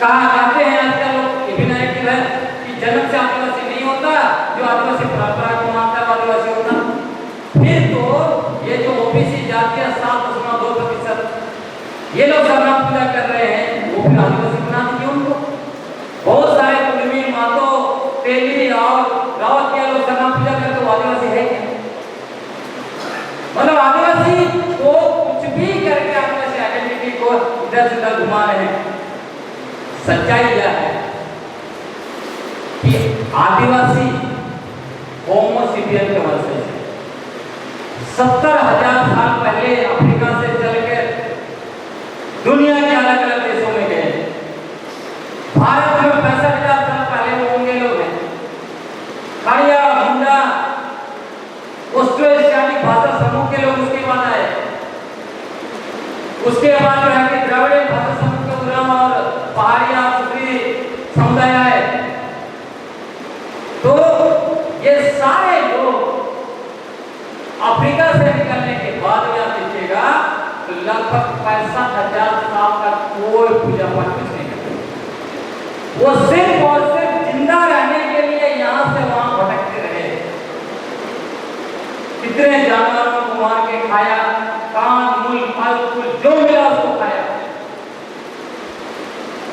A: कहा जाते हैं आजकल लोग, ये भी नैरेटिव है कि जन्म से आदिवासी नहीं होता, जो आदिवासी परंपरा को मानता है आदिवासी होता। फिर तो ये जो ओबीसी जातियां 7.2% ये लोग सरना पूजा कर रहे हैं, वो फिर आदिवासी बना दीजिए उनको। बहुत सारे कुलमी, मातो, तेली और रावत के लोग सरना तो आदिवासी है क्या? मतलब आदिवासी को कुछ भी करके अपने से आइडेंटिटी को इधर से उधर घुमा रहे हैं। सच्चाई यह है कि आदिवासी होमो सेपियन के वंशज है। 70,000 साल पहले अफ्रीका से चलकर दुनिया के अलग अलग देशों में गए। भारत में 65,000 साल पहले वो होंगे लोग हैं। खड़िया, मुंडा, ऑस्ट्रो-एशियाटिक भाषा समूह के लोग उसके बाद आए। उसके बाद जो है कि द्रविड़ भाषा समूह के उराम और पहाड़िया उत्तरी समुदाय आए। तो ये सारे लोग अफ्रीका से निकलने के बाद यहां देखिएगा तो लगभग 65,000 साल तक कोई पूजा पाठ कुछ नहीं करते। वो सिर्फ और सिर्फ जिंदा रहने के लिए यहां से वहां भटकते रहे। कितने जानवरों को मार के खाया, कान, मूल, फल फूल जो मिला उसको खाया।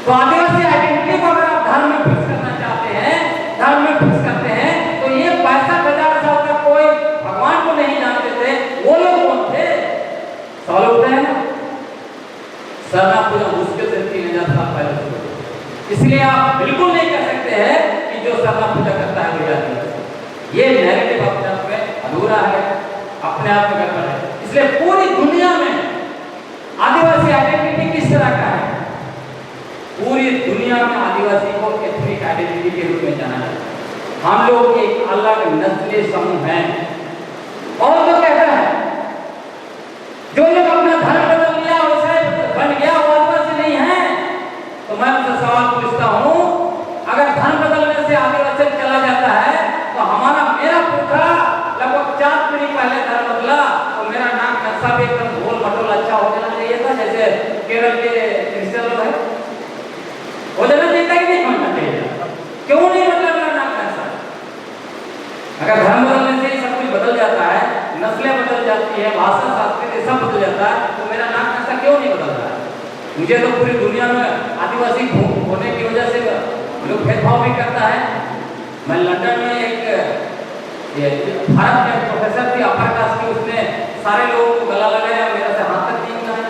A: तो आदिवासी आइडेंटिटी को अगर आप धर्म में फिक्स करना चाहते हैं, धर्म में फिक्स करते हैं, तो ये 65,000 साल तक कोई भगवान को नहीं जानते थे। वो लोग कौन थे? सवाल उठता है ना। सरना पूजा मुश्किल से 3,000 साल पहले शुरू हुई। इसलिए आप बिल्कुल नहीं कह सकते हैं कि जो सरना पूजा करता है वो आदिवासी। ये नैरेटिव अपने आप में अधूरा है, अपने आप में गड़बड़ है। इसलिए पूरी दुनिया में आदिवासी आइडेंटिटी किस तरह का है? पूरी दुनिया में आदिवासी को एथनिक आइडेंटिटी के रूप में जाना जाता है। हम लोग एक अलग नस्लीय समूह हैं। और तो कहता है जो लोग अपना धर्म बदल लिया वैसे बन गया वो आदिवासी नहीं है। तो मैं आपसे सवाल पूछता हूँ, अगर धर्म बदलने से आदिवासी चला जाता है तो मेरा पुरखा लगभग 4 पीढ़ी पहले धर्म बदला तो मेरा नाक नक्शा भी एकदम गोल मटोल अच्छा हो जाना चाहिए था, जैसे केरल के क्रिश्चियन लोग हैं। हो जाना चाहिए कि नहीं होना चाहिए? क्यों नहीं बदला मेरा नाक नक्शा? अगर धर्म बदलने से सब कुछ बदल जाता है, नस्लें बदल जाती है, भाषा, संस्कृति सब बदल जाता है, तो मेरा नाक नक्शा क्यों नहीं बदल रहा है? मुझे तो पूरी दुनिया में आदिवासी होने की वजह से लोग भेदभाव भी करता है। मैं लंदन में भारत में प्रोफेसर थी अपर कास्ट की, उसने सारे लोगों को गला लगाया, मेरे से हाथ तक नहीं मिलाया।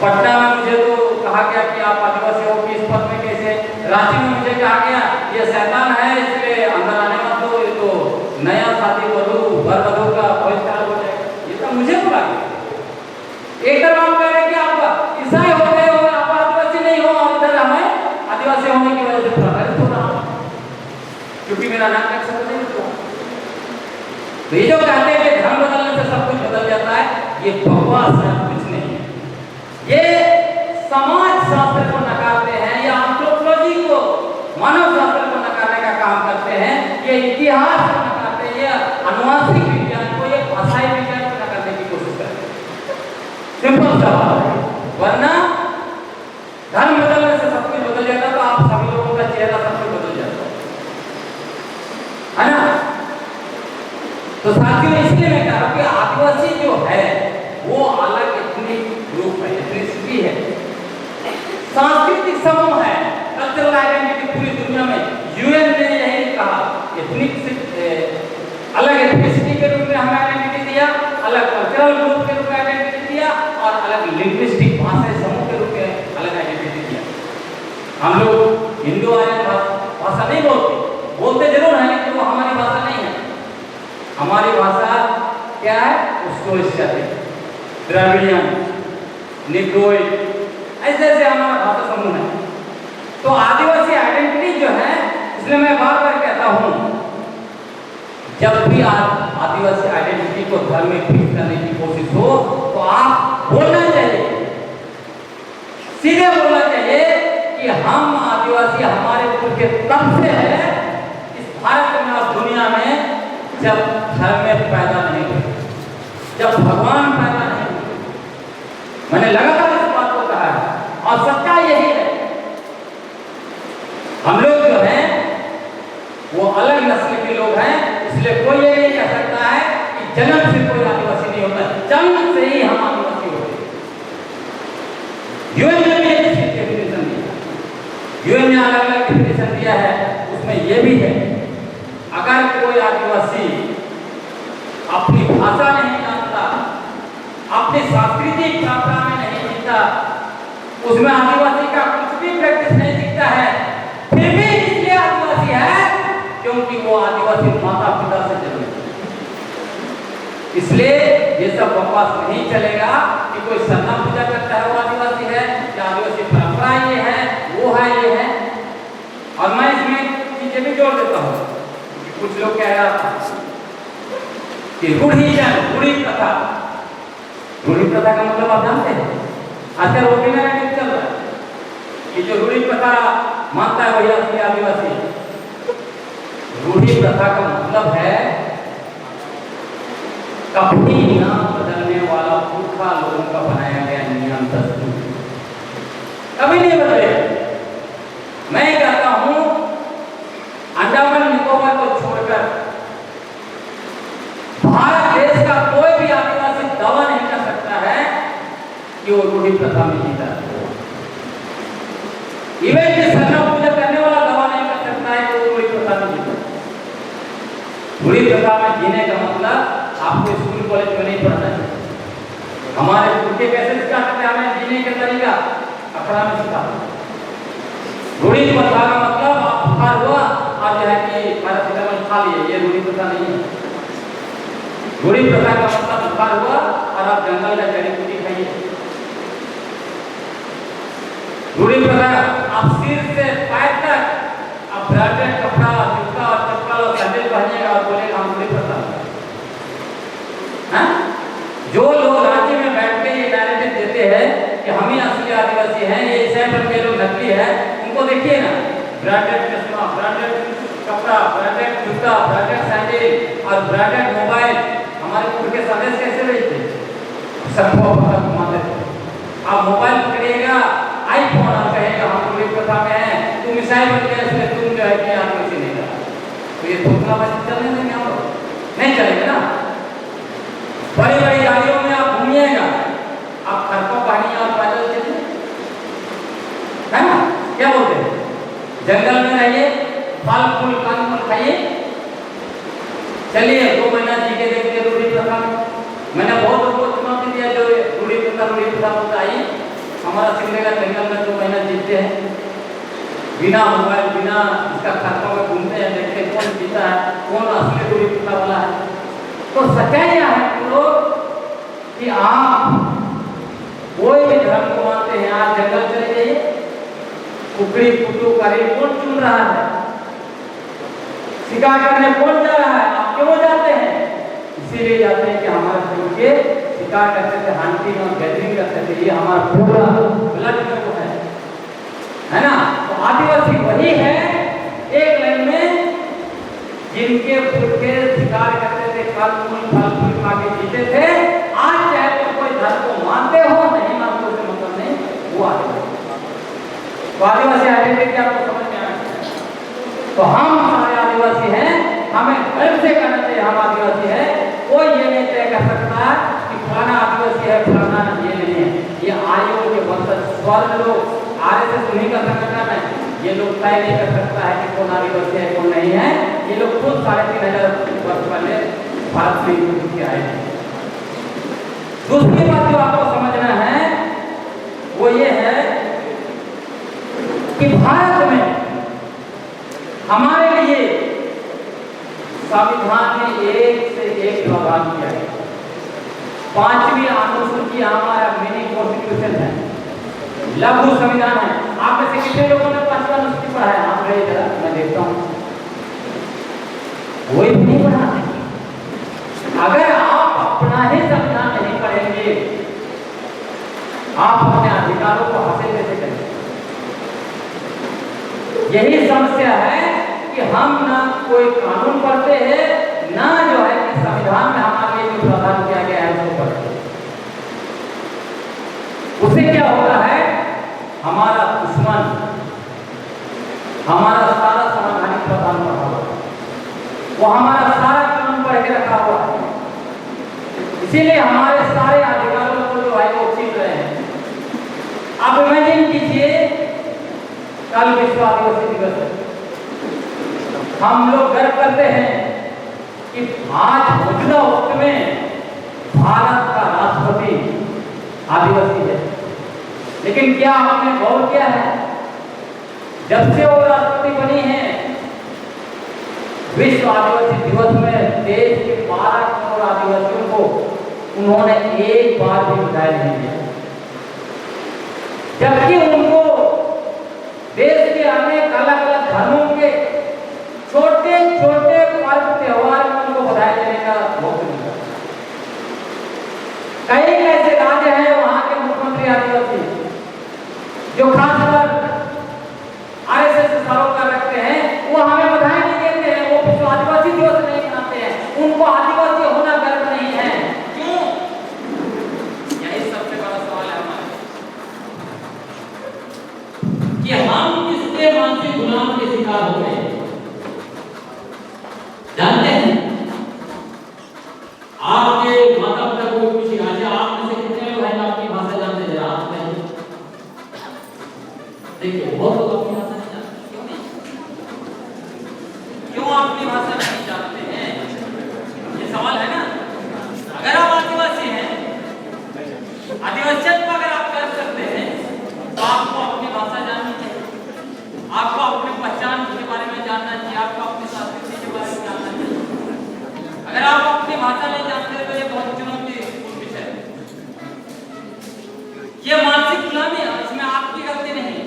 A: पटना में मुझे तो कहा गया कि आप आदिवासी हो किस पद में कैसे। रांची में मुझे कहा गया ये शैतान है इसलिए अंदर आने मत दो, ये तो नया शादी वधू वर वधू का भविष्य खराब हो जाएगा। ये तो मुझे बुरा गया। एक तरफ आप कह रहे हैं कि आप ईसाई हो गए और आप आदिवासी नहीं हो, और इधर हमें आदिवासी होने की वजह से प्रभावित हो रहा हूं क्योंकि मेरा नाम कैसे हो जाएगा। तो ये जो कहते हैं कि धर्म बदलने से सब कुछ बदल जाता है, ये बकवास है, कुछ नहीं है। ये समाज शास्त्र को नकारते हैं, या एंथ्रोपोलॉजी को, मानव शास्त्र को नकारने का काम करते हैं, ये इतिहास को नकारते हैं, ये आनुवांशिक विज्ञान को, ये भाषाई विज्ञान को नकारने की कोशिश करते हैं। सिंपल सवाल है। वरना धर्म बदलने से सब कुछ बदल जाता तो आप सभी लोगों का चेहरा सब कुछ बदल जाता है ना। तो साथियों इसलिए मैं कह रहा हूं कि आदिवासी जो है वो अलग एथनिक ग्रुप है, एथनिसिटी है, सांस्कृतिक समूह है, कल्चरल आइडेंटिटी पूरी दुनिया में। यूएन ने यही कहा अलग एथनिसिटी के रूप में हमें आइडेंटिटी दिया, अलग कल्चरल ग्रुप के रूप में आइडेंटिटी दिया और अलग लिंग्विस्टिक भाषा समूह के रूप में अलग आइडेंटिटी दिया। हम लोग हिंदू आर्यन भाषा नहीं बोलते जरूर है, लेकिन वो हमारी भाषा नहीं है। हमारी भाषा क्या है? ऑस्ट्रो-एशियाटिक, द्रविड़ियन, निग्रोइड, ऐसे ऐसे हमारा भाषा समूह है। तो आदिवासी आइडेंटिटी जो है, इसलिए मैं बार बार कहता हूं जब भी आप आदिवासी आइडेंटिटी को धर्म में फिक्स करने की कोशिश हो तो आप बोलना चाहिए, सीधे बोलना चाहिए कि हम आदिवासी हमारे पुरखे तब से है इस भारत में और दुनिया में जब धर्म में पैदा नहीं हुए, जब भगवान पैदा नहीं हुए। मैंने लगातार इस बात को कहा है और सच्चाई यही है। हम लोग जो हैं वो अलग नस्ल के लोग हैं, इसलिए कोई ये नहीं कह सकता है कि जन्म से कोई आदिवासी नहीं होता, जन्म से ही हम आदिवासी होते हैं। यूएन ने भी एक डेफिनेशन दिया, यूएन ने अलग अलग डेफिनेशन दिया है, उसमें यह भी है अगर कोई आदिवासी अपनी भाषा नहीं जानता, अपनी सांस्कृतिक परंपरा में नहीं जीता, उसमें आदिवासी का कुछ भी प्रैक्टिस नहीं दिखता है, फिर भी इसलिए आदिवासी है क्योंकि वो आदिवासी माता पिता से जन्मे। इसलिए ये सब बकवास नहीं चलेगा कि कोई सरना पूजा करता है वो आदिवासी है, या आदिवासी परंपरा ये है, वो है, ये है। और मैं इसमें चीजें भी जोड़ देता हूँ। कुछ लोग कह रहा था कि रूढ़ी प्रथा। रूढ़ी प्रथा का मतलब आप जानते हैं? आजकल वो भी मेरा चल रहा है कि जो रूढ़ी प्रथा मानता है वही असली आदिवासी। रूढ़ी प्रथा का मतलब है कभी ना बदलने वाला पुरखा लोगों का बनाया गया नियम दस्तूर, कभी नहीं बदले। मैं कहता हूं अंडमान निकोबार को छोड़कर भारत देश का कोई भी आदिवासी दावा नहीं कर सकता है कि वो रूढ़ी प्रथा में जीता है। इवन कि सरना पूजा करने वाला दावा नहीं कर सकता है कि वो रूढ़ी प्रथा में जीता। रूढ़ी प्रथा में जीने का मतलब आपको स्कूल कॉलेज में नहीं पढ़ना है। हमारे पुरखे कैसे सिखाते थे हमें जीने का तरीका? अखड़ा में सिखाते। रूढ़ी प्रथा का मतलब आप बुखार हुआ और जो है कि पैरासिटामोल खा लिए, ये रूढ़ी प्रथा नहीं है। रूढ़ी प्रथा का मतलब बुखार हुआ और आप जंगल का जड़ी बूटी खाइए। रूढ़ी प्रथा आप सिर से पैर तक आप ब्रांडेड कपड़ा, जूता और चप्पल और सैंडल पहनिएगा और बोलेगा हम रूढ़ी प्रथा। हाँ? जो लोग राज्य में बैठ के ये नैरेटिव देते हैं कि हम ही असली आदिवासी हैं, ये ईसाई बन के लोग नकली है, उनको देखिए ना, ब्रांडेड चश्मा, ब्रांडेड कपड़ा, ब्रांडेड जूता, ब्रांडेड सैंडल और ब्रांडेड मोबाइल। हमारे पुरखे संदेश कैसे भेजते? सबको अपना घुमाते थे। आप मोबाइल पकड़िएगा, आईफोन, और कहेगा हम रूढ़ी प्रथा में हैं, तुम ईसाई बन गए इसलिए तुम जो है कि आदिवासी नहीं रहा। तो ये धोखाबाजी चलने देंगे हम लोग? नहीं चलेगा ना। बड़ी बड़ी गाड़ियों में आप घूमिएगा, आप खरको पानी और पैदल चलिए, है ना? क्या बोलते हैं? जंगल में रहिए, फल फूल कंद खाइए, चलिए 2 महीना जी के देखिए रूढ़ी प्रथा में। मैंने बहुत लोगों को चुनौती दिया जो रूढ़ी प्रथा बोलता है, हमारा सिमडेगा जंगल में 2 महीना जीते हैं, बिना मोबाइल, बिना इसका खरकों में घूमते हैं, देखते कौन जीता है, कौन असली रूढ़ी प्रथा वाला है। तो सच्चाई क्या है लोग कि आप कोई भी धर्म को मानते हैं, आप जंगल चले जाइए, कुकड़ी कुटू करे कौन चुन रहा है? शिकार करने कौन जा रहा है? आप क्यों जाते हैं? इसीलिए जाते हैं कि हमारे पूर्व के शिकार करते थे, हंटिंग और गैदरिंग करते थे, ये हमारा पूरा ब्लड में वो है ना? तो आदिवासी वही है एक लाइन में जिनके पुरखे शिकार करते थे, फल फूल खा के जीते थे। आज चाहे तो कोई धर्म को मानते हो, नहीं मानते हो, उससे मतलब नहीं, वो आदिवासी। तो आदिवासी आइडेंटिटी आपको समझ में आ गया? तो हम सारे आदिवासी हैं, हमें गर्व से कहना चाहिए हम आदिवासी हैं। कोई ये नहीं तय कर सकता कि फलाना आदिवासी है, फलाना ये नहीं है। ये आयोग के वंशज स्वर्ग लोग, आरएसएस उन्हीं का संगठन है, ये लोग तय नहीं कर सकता है कि कौन आदिवासी है कौन नहीं है। ये लोग खुद 3500 वर्ष पहले भारत से युद्ध के आए थे। दूसरी बात जो आपको समझना है वो ये है कि भारत में हमारे लिए संविधान में एक से एक प्रावधान किया है। 5वीं अनुसूची हमारा मिनी कॉन्स्टिट्यूशन है, लघु संविधान है। आप में से कितने लोगों ने 5वीं अनुसूची पढ़ा है? आप रहे जरा, मैं देखता हूँ। कोई भी नहीं पढ़ा। अगर आप अपना ही संविधान नहीं पढ़ेंगे, आप अपने अधिकारों को हासिल कैसे करेंगे? यही समस्या है कि हम ना कोई कानून पढ़ते हैं, ना जो है कि संविधान में हमारे लिए जो प्रावधान किया गया है उसको पढ़ते हैं। उससे क्या होता है? हमारा दुश्मन हमारा सारा संवैधानिक प्रावधान पढ़ा हुआ है, वो हमारा सारा कानून पढ़ के रखा हुआ है, इसीलिए हमारे सारे अधिकारों को जो है वो छीन रहे हैं। आप इमेजिन कीजिए, कल विश्व आदिवासी दिवस है, हम लोग गर्व करते हैं कि आज मौजूदा वक्त में भारत का राष्ट्रपति आदिवासी है। लेकिन क्या आपने गौर किया है, जब से वो राष्ट्रपति बनी है, विश्व आदिवासी दिवस में देश के 12 करोड़ आदिवासियों को उन्होंने एक बार भी बधाई नहीं दिया, जबकि उनको देश के अनेक अलग अलग धर्मों के छोटे छोटे पर्व त्योहार में उनको बधाई देने का मौका मिला। कई ऐसे राज्य हैं वहां के मुख्यमंत्री आदिवासी जो खासकर आरएसएस से सरोकार रखते हैं, वो हमें बधाई नहीं देते हैं, वो विश्व आदिवासी दिवस नहीं मनाते हैं, उनको आदिवासी होना गर्व नहीं है। क्यों? यही सबसे बड़ा सवाल है हमारा कि हम किसके मानसिक गुलाम के शिकार हो गए। जानते हैं आपके माता पिता को कुछ सिखाया, आप में से कितने लोग हैं आपकी भाषा जानते हैं? जरा आप में देखिए, बहुत लोग अपनी भाषा नहीं जानते। क्यों नहीं? क्यों आप अपनी भाषा नहीं जानते हैं? ये सवाल है ना। अगर आप आदिवासी हैं, आदिवासियत पर अगर आप कर सकते हैं, तो आपको अपनी भाषा जाननी चाहिए, आपको अपनी पहचान के बारे में जानना चाहिए, आपको अपनी संस्कृति के बारे में जानना चाहिए। अगर आप अपनी भाषा नहीं जानते तो ये बहुत चुनौतीपूर्ण विषय है। ये मानसिक गुलामी है, इसमें आपकी गलती नहीं।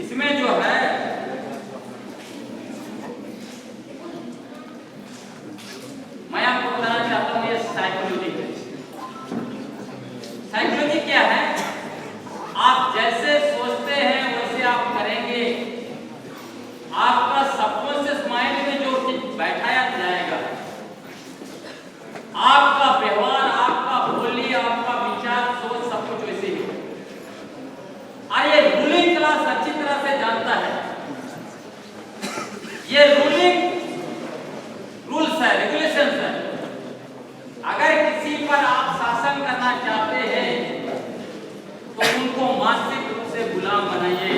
A: इसमें जो है मैं आपको बताना चाहता हूं, ये साइकोलॉजी है। साइकोलॉजी क्या है? आप जैसे सोचते हैं वैसे आप करेंगे। आपका सबकॉन्शियस माइंड में जो चीज बैठाया जाएगा, आपका व्यवहार, आपका बोली, आपका विचार, सोच, सब कुछ वैसे ही। और ये रूलिंग क्लास अच्छी तरह से जानता है। ये रूल्स है, रेगुलेशंस है। अगर किसी पर आप शासन करना चाहते हैं तो उनको मानसिक रूप से गुलाम बनाइए,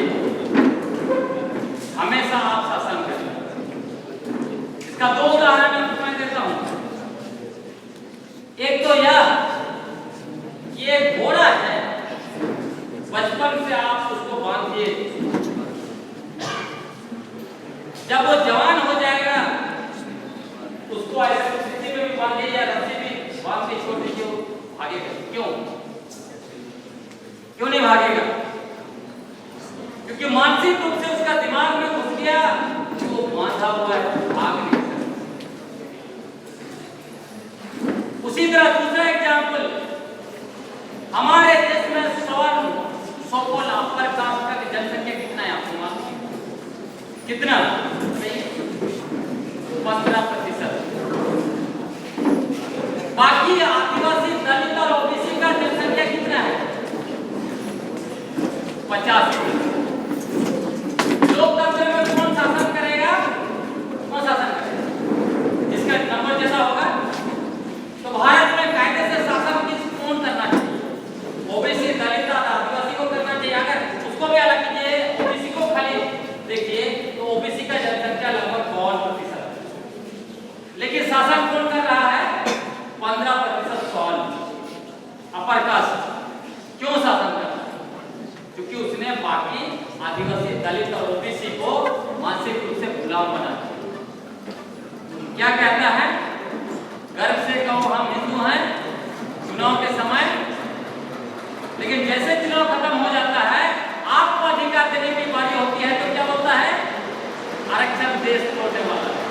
A: हमेशा आप शासन करें। इसका 2 उदाहरण मैं देता हूं। एक तो यह कि एक घोड़ा है, बचपन से आप उसको बांधिए, जब वो जवान हो जाएगा उसको ऐसे रस्सी में भी बांधिए या रस्सी भी बांध के छोड़ दीजिए, वो भागेगा। क्यों? क्यों नहीं भागेगा? क्योंकि मानसिक रूप से उसका दिमाग में घुस गया कि वो बांधा हुआ है, भाग नहीं सकता। उसी तरह दूसरा एग्जाम्पल, हमारे देश में सौ अपर कास्ट का जनसंख्या कितना है आपको मालूम है? कितना? 15%। बाकी आदिवासी, दलित और ओबीसी का जनसंख्या कितना है? 50%। लोकतंत्र में कौन शासन करेगा? कौन शासन करेगा? जिसका नंबर ज्यादा होगा। तो भारत में कायदे से शासन कौन करना चाहिए? ओबीसी, दलित और आदिवासी को करना चाहिए। अगर उसको भी अलग कीजिए, ओबीसी को खाली देखिए, तो ओबीसी का जनसंख्या लगभग 52%। लेकिन शासन कौन कर रहा है? 15% सॉल्व अपर कास्ट। क्यों शासन कर रहा है? क्योंकि उसने बाकी आदिवासी, दलित और ओबीसी को मानसिक रूप से गुलाम बना दिया। क्या कहता है? गर्व से कहो हम हिंदू हैं चुनाव के समय, लेकिन जैसे चुनाव खत्म हो जाता है, आपको अधिकार देने की बारी होती है, तो क्या होता है? आरक्षण देश तोड़ने वाला है।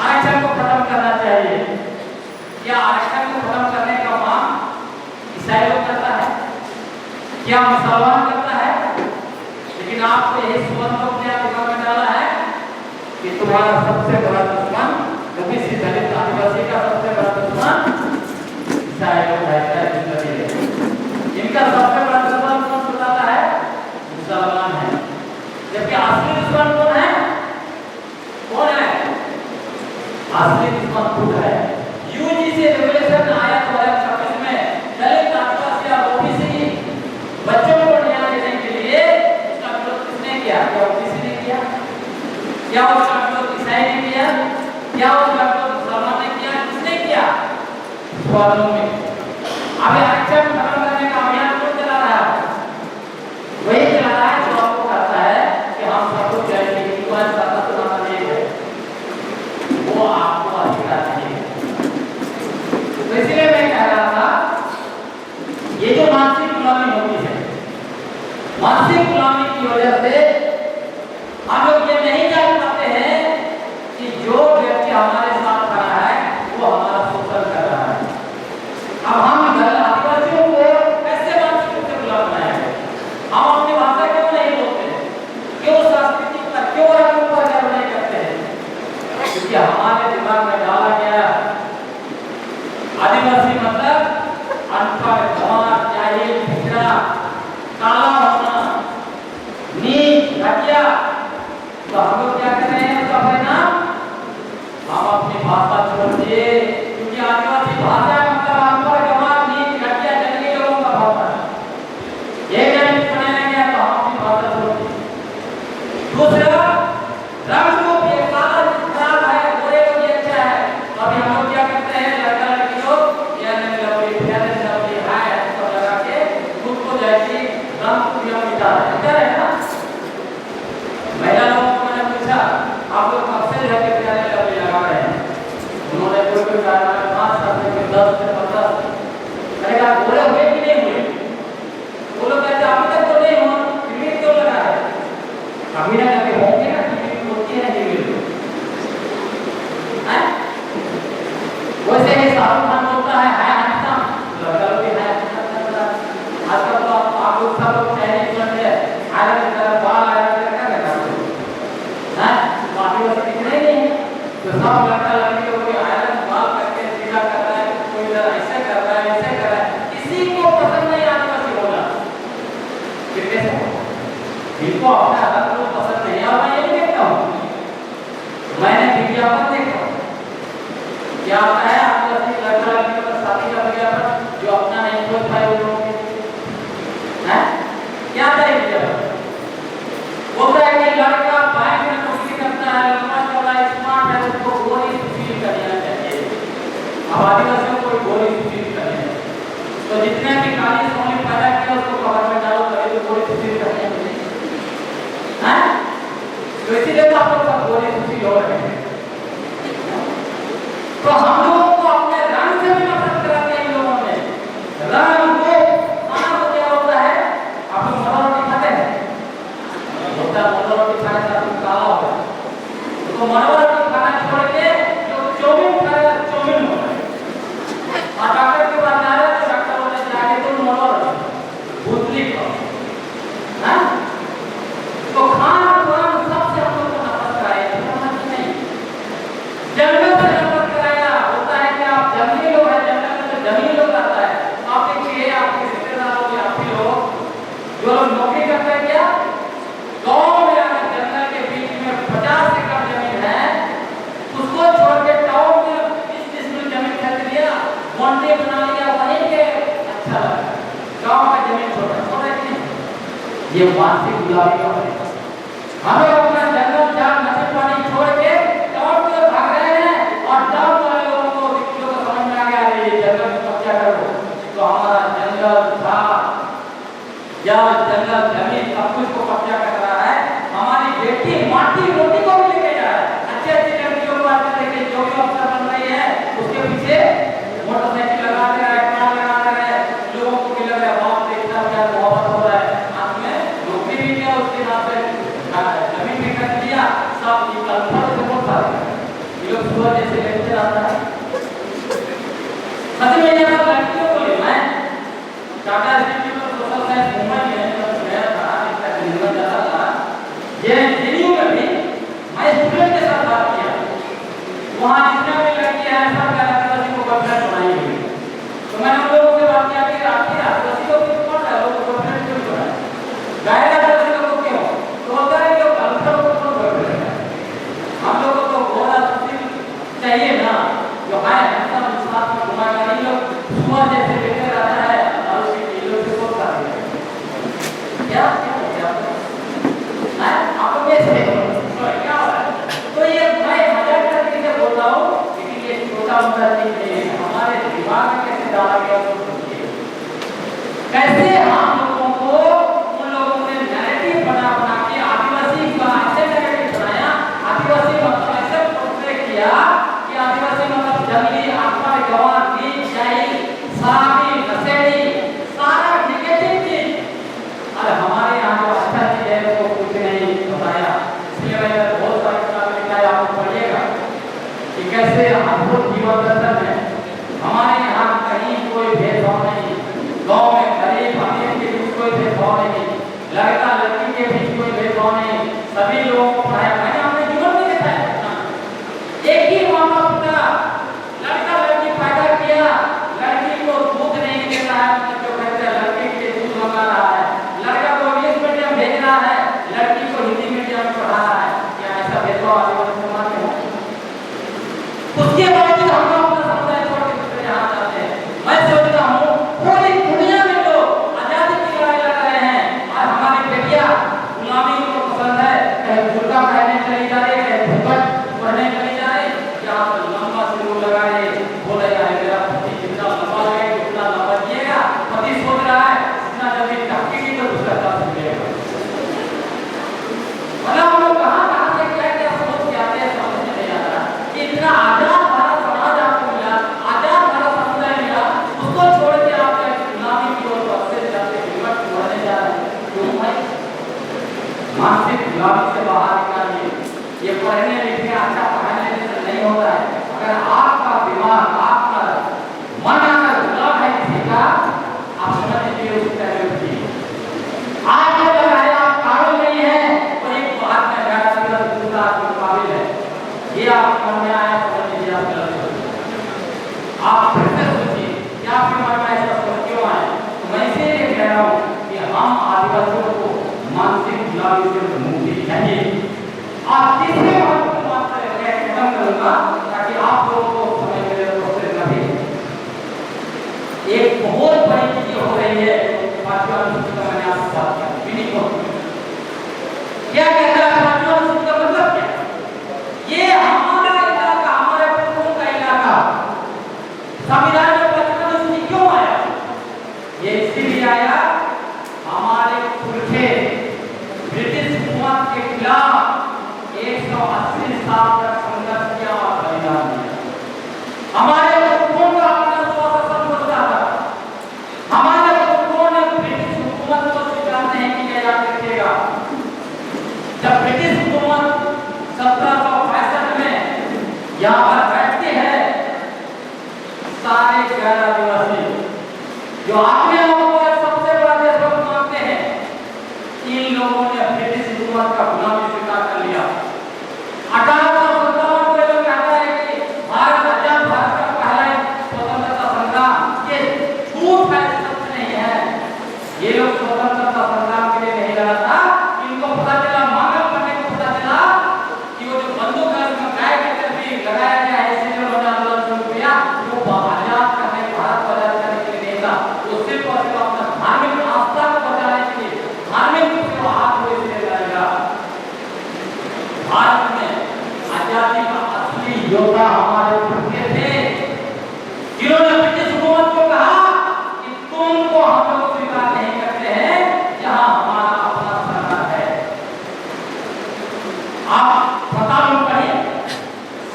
A: आरक्षण को खत्म करना चाहिए। क्या आरक्षण को खत्म करने का मांग ईसाई लोग करता है? क्या मुसलमान करता है? लेकिन आपको यही सुमन को क्या दिमाग में डाला है कि तुम्हारा सबसे बड़ा दुश्मन ओबीसी, दलित, आदिवासी का सबसे बड़ा दुश्मन ईसाई लोग है। इनका सबसे बड़ा दुश्मन कौन बताता है? मुसलमान है। जबकि असली दुश्मन कौन है? कौन है? असली दुश्मन खुद है। यूजीसी रेगुलेशन आया 2026 में दलित, आदिवासी और ओबीसी बच्चों को न्याय देने के लिए, उसका विरोध किसने किया? ओबीसी ने किया। क्या उस लड़के को ईसाई ने किया? क्या उस लड़के को मुसलमान ने किया? किसने किया? सवालों में अभी आरक्षण खत्म करने का अभियान कौन चला रहा है? वही चला रहा है जो आपको कहता है कि हम सबको जैसे हिंदू का सत्ता सुनाना नहीं है, वो आपको अधिकार नहीं है। तो इसलिए मैं कह रहा था ये जो मानसिक गुलामी होती है, मानसिक गुलामी की वजह से हम लोग ये नहीं जान पाते हैं कि जो व्यक्ति हमारे साथ खड़ा है वो हमारा शोषण कर रहा है। अब हम आदिवासियों को कैसे मानसिक रूप से गुलाम बनाएंगे? हम अपनी भाषा क्यों नहीं बोलते? क्यों संस्कृति पर, क्यों रंग पर गर्व नहीं करते हैं? क्योंकि हमारे दिमाग में डाला गया आदिवासी मतलब अनपढ़, गंवार, जाहिल, भिखरा, काला होना, नीच, घटिया। तो हम लोग क्या कर रहे हैं उसका परिणाम? हम अपनी भाषा छोड़ दिए, क्योंकि आदिवासी भाषा मतलब अनपढ़, गंवार, नीच, घटिया, जंगली लोगों का भाषा है। ये क्या बनाया गया तो हम अपनी भाषा छोड़ दी। दूसरा, रंग रूप ये काला खराब है, गोरे को भी अच्छा है। तो अभी हम लोग क्या करते हैं, लड़का लड़की लोग या लवली है तो लगा के खुद को जैसी रंग को भी मिटा रहे हैं ना। महिला लोगों को मैंने पूछा आप लोग कब से रहकर प्यारे लवली लगा रहे हैं? उन्होंने कोई कहा 5 साल से 10 से 15। मैंने कहा गोरे हुए कि नहीं हुए? वो लोग कहते अभी तक तो नहीं हुआ, फिर भी क्यों लगा रहे हैं? अभी ना कभी होंगे ना, फिर होती है नहीं मिलती हैं। वैसे ही शाहरुख खान बोलता है हैंडसम, लड़का लोग भी है हैंडसम। आजकल तो आप लोग सब लोग चाइनीज बनते हैं, आयरन की तरह बाल आयरन की तरह क्या करते हैं? बाकी वैसे दिखने नहीं है। तो सब लड़का लड़की लोग भी आयरन बाल करके सीधा कर रहा है, कोई इधर ऐसे कर रहा है, ऐसे कर रहा है। किसी को पसंद नहीं आदिवासी होना। फिर कैसे होगा? इनको अपना अलग लोग पसंद नहीं है। और मैं ये भी देखता हूँ, मैंने विज्ञापन देखा क्या आता है आदिवासी लड़का लड़की का शादी का विज्ञापन, जो अपना नहीं खोज पाए वो लोग हैं। क्या आता है विज्ञापन? बोलता है कि लड़का बैंक में नौकरी करता है, लंबा चौड़ा स्मार्ट है, उसको गोरी सुशील कर देना चाहिए। अब आदिवासियों को गोरी सुशील करने हैं तो जितने भी काली सोनी पैदा किया उसको कवर में डालो, तभी तो गोरी सुशील करने हैं। तो इसीलिए तो आप लोग सब गोरी सुशील हो रहे हैं। तो हम लोगों को अपने रंग से भी नफरत कराते हैं इन लोगों ने। रंग को खाना तो क्या होता है? आप लोग मटर रोटी खाते हैं? होता है मटर रोटी खाने से आप काला हो गया, तो मटर रोटी खाना छोड़ के जो चौमिन खाएगा चौमिन हो गया। और डॉक्टर के पास जा रहे हैं तो डॉक्टर बोलते जाके तुम मटर रोटी भूतली खाओ। तो खाना पुरान सबसे हम लोग को नफरत कराए नहीं, जंगल से नफरत कराया। होता है कि आप जंगली लोग हैं, जंगल में तो जंगली लोग आता है। आप देखिए आपके रिश्तेदार लोग या आप लोग जो लोग नौकरी करते हैं, क्या गाँव में अगर जंगल के बीच में 50 एकड़ जमीन है, उसको छोड़ के टाउन में 20-30 जमीन खरीद लिया, मोंटे बना लिया, वहीं के अच्छा लगा। गाँव का जमीन छोटा छोटा नहीं, ये मानसिक गुलामी का है। हमें अपना जंगल झाड़ नदी पानी छोड़ के टाउन में भाग रहे हैं और टाउन वाले लोगों को व्यक्तियों को समझ में आ गया ये जंगल में कब्जा करो तो हमारा जंगल झाड़ या जंगल जमीन सब कुछ को कब्जा कर रहा है। हमारी बेटी माटी रोटी को भी लेके जा रहा है। अच्छे अच्छे लड़कियों को आजकल देखिए जो भी अफसर बन रही है उसके पीछे मोटरसाइकिल लगा दे रहा है, कार लगा दे रहा है। लोगों को भी लग रहा है बाप देखता है क्या मोहब्बत हो रहा है। हाथ में नौकरी भी किया, उसके हाथ में जमीन भी कर दिया, सब कल्पना से बहुत सारे ये लोग सुबह जैसे लेक्चर आता है। सच में यहाँ लड़कियों को ले मैं Tata institute of social science Mumbai में जब गया था, इसका ट्रेनिंग जाता था, ये जेएनयू में भी मैं स्टूडेंट के साथ बात किया। वहाँ जितने भी लड़कियां हैं सब आदिवासी को गर्लफ्रेंड बनाई हुई। तो मैंने उन लोगों से बात किया कि आपकी आदिवासी को क्यों कौन है लोग गर्लफ्रेंड क्यों बनाए, गायब आदिवासी लोगों को क्यों? तो बोलता है कि गर्लफ्रेंड को कौन गर्लफ्रेंड है? हम लोगों को घोड़ा चाहिए ना, जो है हम साथ में घुमाएगा। नहीं लोग सुबह जैसे लेकर आता है और उसके लोग से बोलता है क्या क्या हो गया आप लोग कैसे क्या हो रहा है? में बहुत सारी किताबें लिखा है, आपको पढ़िएगा कि कैसे अद्भुत जीवन दर्शन है। हमारे यहाँ कहीं कोई भेदभाव नहीं, गांव में गरीब अमीर के बीच कोई भेदभाव नहीं, लड़का लड़की के बीच कोई भेदभाव नहीं, सभी लोगों को पढ़ाया। मैंने अपने जीवन में देखा है, एक ही माता पिता लड़का लड़की पैदा किया, लड़की को दूध नहीं दे रहा है, जो कहते हैं लड़के के लिए दूध मंगा रहा है, लड़का को इंग्लिश मीडियम भेज रहा है, लड़की को हिंदी मीडियम में पढ़ा रहा है। क्या ऐसा भेदभाव आदिवासी समाज में है? उसके बावजूद हम लोग अपना समुदाय छोड़ के दूसरे यहाँ जाते हैं। मैं सोचता हूँ पूरी दुनिया में लोग आजादी की लड़ाई लड़ रहे हैं और हमारी बेटियां गुलामी को पसंद है, कहीं बुर्का पहनने चली जा रही है, कहीं घूंघट पहनने चली जा रही है, यहाँ पर लंबा सिंदूर लगाए बोला जा रहा है मेरा पति जितना लंबा लगेगा उतना लंबा जिएगा। पति सोच रहा है जितना जल्दी टपकेगी तो दूसरा टप मिलेगा। मतलब हम लोग कहाँ से क्या क्या सोच के आते हैं समझ में नहीं आता कि इतना आजाद भारत समाज आपको मिला, आजाद भारत समुदाय मिला, उसको छोड़ के आप गुलामी की ओर बढ़ते जाते विकट बढ़ने जा रहे हैं। क्यों भाई? मानसिक गुलामी से बाहर निकालिए। ये पढ़ने लिखने अच्छा पढ़ने से नहीं होता है। अगर आपका दिमाग आपका मन अगर गुलाम है किसी का, आप समझ लीजिए उसका व्यक्ति आज जो लगाया आप काबिल नहीं है, वही बात में गैर दूसरा आदमी काबिल है। ये आप मन में आया समझ लीजिए आप गलत हो। आप फिर से सोचिए कि आपके मन में ऐसा सोच क्यों आए। तो मैं इसीलिए कह रहा हूँ कि हम आदिवासियों को मानसिक गुलामी से मुक्ति चाहिए। और तीसरे बात को मैं खत्म करूंगा ताकि आप लोगों को समझ मेरे प्रोसेस न भी। एक बहुत बड़ी चीज हो रही है पार्टियों का, मैंने आपसे बात की क्या कहता है पार्टियों का मतलब क्या? ये हमारा इलाका, हमारे पूर्वों का इलाका संविधान में 55 अनुसूची क्यों आया? ये इसीलिए आया हमारे पुरखे ब्रिटिश हुकूमत के खिलाफ 180 साल तक संघर्ष किया और बलिदान दिया। हमारे पुरखों का अपना स्वशासन होता था, हमारे पुरखों ने ब्रिटिश हुकूमत को स्वीकार नहीं किया। याद रखिएगा, जब ब्रिटिश हुकूमत 1765 में यहाँ पर बैठती है, सारे गैर आदिवासी जो अपने आप को सबसे बड़ा देशभक्त मानते हैं, इन लोगों ने ब्रिटिश हुकूमत का गुलामी स्वीकार कर लिया। 1857 में लोग कहता है कि भारत आजाद भारत का पहला स्वतंत्रता संग्राम, ये झूठ है, सत्य नहीं है। ये लोग स्वतंत्रता संग्राम के लिए नहीं लड़ा था। इनको पता चला, मांगल करने को पता चला कि वो जो बंदूक है उसमें गाय के तरफ लगाया गया है, इसलिए उन्होंने आंदोलन शुरू किया। वो आजाद करने, भारत को आजाद करने के लिए नहीं था, वो सिर्फ और सिर्फ अपना धार्मिक आस्था को बचाने के लिए, धार्मिक त्योहार को इसलिए लड़ेगा। भारत में आजादी का असली योद्धा हमारे पुरखे थे, जिन्होंने ब्रिटिश हुकूमत को कहा कि तुमको हम लोग स्वीकार नहीं करते हैं, यहाँ हमारा अपना सरकार है। आप श्रद्धालु कहिए,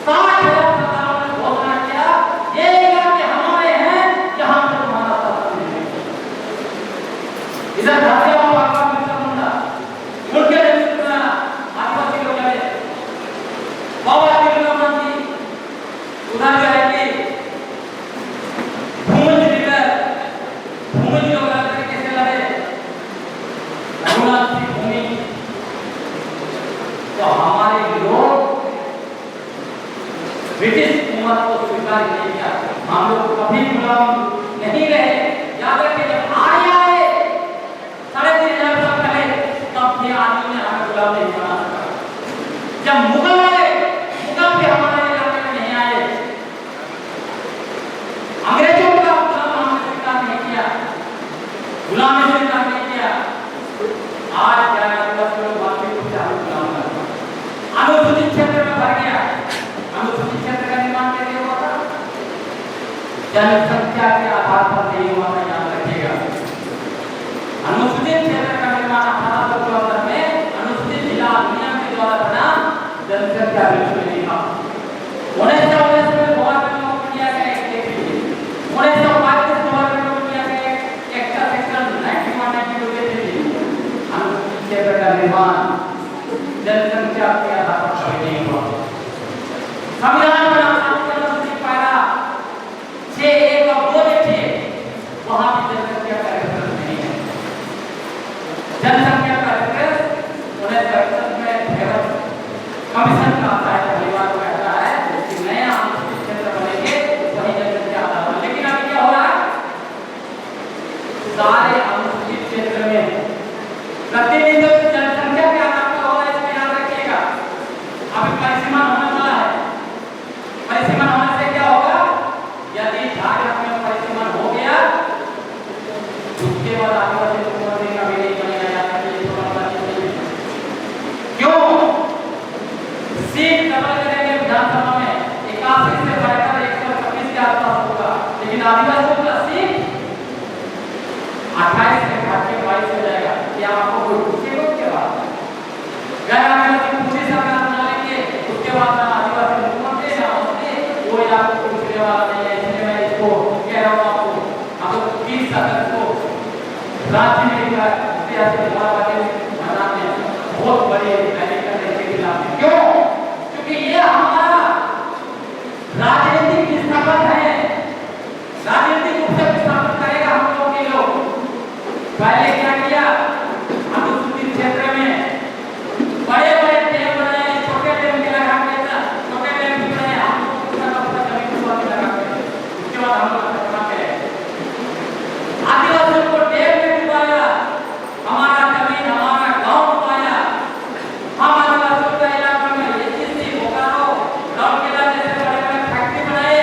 A: 60,000 श्रद्धालुओं ने घोषणा किया, ये इलाके हमारे हैं, यहाँ पर तुम्हारा शासन नहीं। इधर घाटिया बाबा बिरसा मुंडा उनके नेतृत्व में आदिवासी लोग लड़े, बाबा तिरुनामन जी उधर जाएंगे, भूमि लोग लड़ते कैसे लड़े, रघुनाथ की भूमि। तो हमारे लोग ब्रिटिश हुकूमत को स्वीकार नहीं किया, हम लोग कभी गुलाम नहीं रहे। याद रखिए, जब आर्य आए 3,500 साल पहले, तब भी आदमी ने हमें गुलाम नहीं बना सका। जब मुगल आए, मुगल भी हमारे इलाके में नहीं आए। अंग्रेजों का गुलाम हमने स्वीकार नहीं किया, गुलामी स्वीकार नहीं किया। आज क्या आदिवासी लोग बाकी को चाहे गुलाम करना, अनुसूचित क्षेत्र में भर गया। अनुसूचित क्षेत्र का निर्माण कैसे हुआ था? जनसंख्या के आधार पर नहीं हुआ था, याद रखिएगा। अनुसूचित क्षेत्र का निर्माण 1874 में अनुसूचित जिला अधिनियम के द्वारा बना, जनसंख्या बिल्कुल नहीं था। 1919 में गवर्नमेंट को किया गया एक देखिए, 1935 गवर्नमेंट को किया गया एक सेक्शन 91 92 अनुसूचित क्षेत्र का निर्माण, जनसंख्या
B: के आधार पर कभी नहीं हुआ। संविधान बना पाया 6(1) और 2 देखिए, वहां भी जनसंख्या का रेफरेंस नहीं है। जनसंख्या का रेफरेंस 1961 में कमीशन का आता है, पहली बार कहता है कि नया क्षेत्र बनेंगे वही जनसंख्या आधार पर। लेकिन अभी क्या हो रहा है, सारे अनुसूचित क्षेत्र में प्रतिनिधित्व जनसंख्या के आधार पर हो रहा है, इसमें याद रखिएगा। अभी परिसीमन होने वाला है। परिसीमन होने से क्या होगा, यदि झारखंड में परिसीमन हो गया उसके बाद आदिवासी मुख्यमंत्री का भी नहीं बनेगा। क्यों? सीट डबल करेंगे विधानसभा में, 81 से बढ़कर 126 के आसपास होगा, लेकिन आदिवासियों का सीट 28 से घट के 22 हो जाएगा। क्या आपको कोई पूछेगा उसके बाद? गैर आदिवासी पूरी सरकार बना लेंगे, उसके बाद ना आदिवासी मुख्यमंत्री ना होंगे, कोई आपको पूछने वाला नहीं है। इसलिए मैं इसको कह रहा हूँ आपको 30 अगस्त को राज्य में बहुत बड़ी रैली करने के खिलाफ। क्यों? क्योंकि ये हमारा राजनीतिक विस्थापन है, राजनीतिक रूप से विस्थापन करेगा हम लोग के लोग। पहले क्या किया, अनुसूचित क्षेत्र में बड़े बड़े डैम बनाए, छोटे डैम के लगा के छोटे डैम भी बनाए, हम लोग पूरा जमीन को लगा के उसके बाद हम लोग खत्म करें। आदिवासियों को डैम में डुबाया, हमारा जमीन हमारा गांव डुबाया। हम आदिवासियों के इलाके में एचसी बोकारो राउरकेला जैसे बड़े बड़े फैक्ट्री बनाए।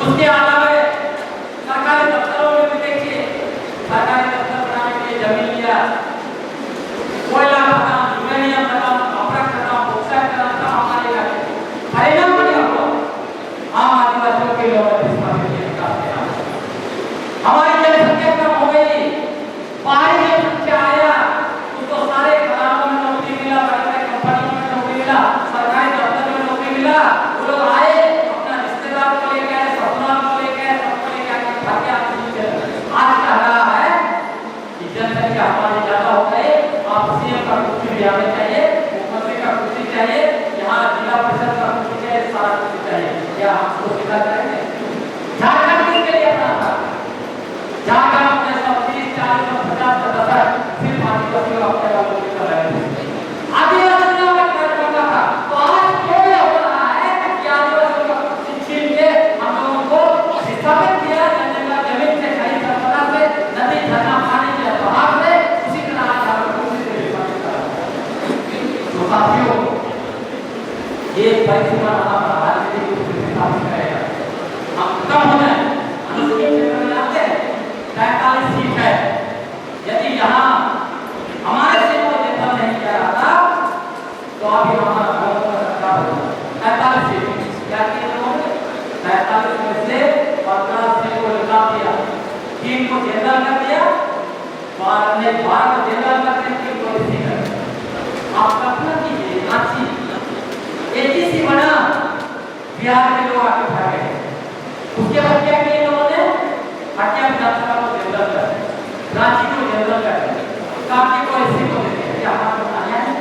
B: उसके अलावा सरकारी दफ्तरों में भी देखिए, सरकारी दफ्तर बनाने के लिए जमीन लिया, कोयला खदान, यूरेनियम खदान, कॉपर खदान, बॉक्साइट खदान सब हमारे इलाके में। परिणाम क्या हुआ, हम आदिवासियों के लोग हमारी जनसंख्या कम हो गई, बाहरी जनसंख्या आया, उसको सारे खदानों में नौकरी मिला, बड़े बड़े कंपनियों में नौकरी मिला, सरकारी दफ्तर में नौकरी मिला। वो लोग आए, अपना रिश्तेदार को लेके आए, ससुराल को लेके आए, सबको लेके आके भाग्य आज कह रहा है कि जनसंख्या हमारी ज्यादा हो गई, आप सीएम का कुर्सी भी आने चाहिए, मुख्यमंत्री का कुर्सी चाहिए, यहाँ जिला परिषद का कुर्सी चाहिए, सारा कुर्सी चाहिए। क्या हम उसको स्वीकार करेंगे? झारखंड किसके लिए अपना था? झारखंड अपने 30, 40, 50 सिर्फ आदिवासियों अपने वालों के कर रहे थे। आदिवासियों का कर रहा था, तो आज क्यों यह हो रहा है कि आदिवासियों का छीन के हम लोगों को विस्थापित किया, जमीन से खरीद संपदा से, नदी झरना पानी के बहाव से, उसी तरह आज हम लोग उसी से विस्थापित कर रहे हैं। तो साथियों, ये परिसीमन हमारा राजनीतिक रूप से विस्थापित करेगा। हम कम हो जाए, अनुसूचित क्षेत्र में आते हैं 43 सीट है। यदि यहाँ हमारे से वो नेता नहीं किया जाता तो अभी हमारा बहुत सरकार होगा। 43 सीट क्या किए लोगों ने? 43 में से 15 सीट को लगा दिया, 3 को जनरल कर दिया, 12 को जनरल करके 3 को एससी कर दिया। आप कल्पना कीजिए, रांची एचसी बना, बिहार के लोग आके भाग गए। उसके बाद क्या किए लोगों ने? हटिया विधानसभा को जनरल कर दिया, रांची को जनरल कर दिया, कांके को एससी को दे दिया। क्या हमारा बनाया है?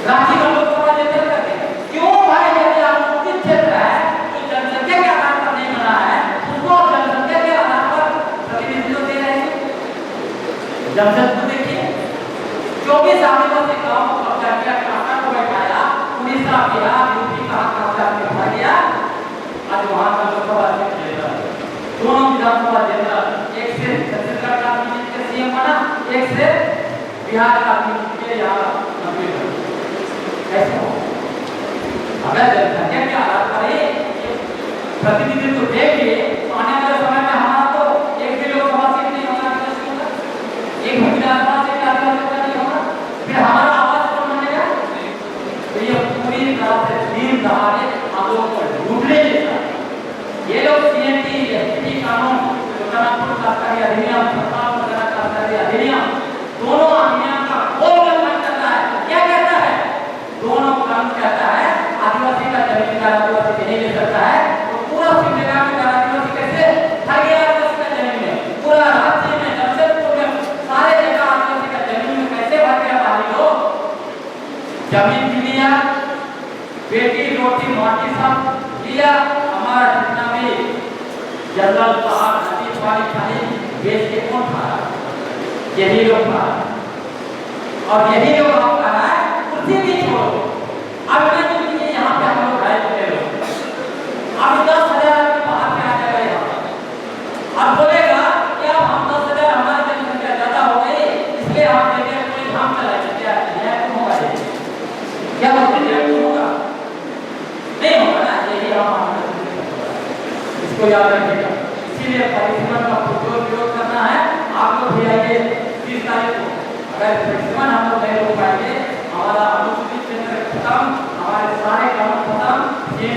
B: रांची का लोकसभा जनरल कर दिया। क्यों भाई? यदि अनुसूचित क्षेत्र है तो जनसंख्या के आधार पर नहीं बना है, उसको जनसंख्या के आधार पर प्रतिनिधित्व दे रहे हैं। जमशेदपुर देखिए, 24 आदिवासी गांव को कब्जा किया, कांका को बैठाया, उड़ीसा, बिहार, यूपी का कब्जा किया गया। आज वहां का लोकसभा जनरल, दोनों विधानसभा जनरल, एक से छत्तीसगढ़ का के सीएम बना, एक से बिहार का के यहाँ मंत्री बना। कैसे हो? अगर जनसंख्या के आधार पर ही प्रतिनिधित्व तो देंगे तो आने वाले समय में हमारा तो एक भी लोकसभा सीट नहीं होगा, एक भी विधानसभा सीट नहीं होगा, फिर हमारा आवाज कौन बनेगा? तो ये पूरी तरह से दिन दहाड़े हम लोग को लूटने जैसा। ये लोग सीएनटी, एसटी कानून, सरकारी अधिनियम, सरकारी अधिनियम, दोनों अधिनियम का कोई उल्लंघन करता है। क्या कहता है? दोनों कानून कहता है आदिवासी का जमीन का आदिवासी नहीं ले सकता है, तो पूरा सिंधुगा में आदिवासी कैसे हर गया? आदिवासी का जमीन में पूरा राज्य में, जमशेदपुर में सारे जगह आदिवासी का जमीन में कैसे भर गया? बाहरी लोग
A: जमीन भी लिया, बेटी रोटी माटी सब लिया, हमारा जितना भी जंगल पहाड़ नदी पानी खानी बेच के कौन खा रहा है? यही लोग खा रहे हैं। और यही लोग आपका है कुर्सी भी छोड़ो। अब मैं तो यहाँ पे हम लोग आए लोग अभी 10,000 बाहर से आ जाएगा यहाँ। अब बोलेगा कि अब हम 10,000 हमारी जनसंख्या ज्यादा हो गई इसलिए हम देखें कोई धाम चलाएंगे, क्या न्याय होगा? क्या होगा? नहीं होगा ना। यही हम इसको याद रखिएगा। इसीलिए परिसीमन का प्रयोग करना है। आप लोग भी आइए 30 तारीख को, अगर परिसीमन हम लोग नहीं रोक पाएंगे, हमारा अनुसूचित क्षेत्र खत्म, हमारे सारे कानून खत्म, ये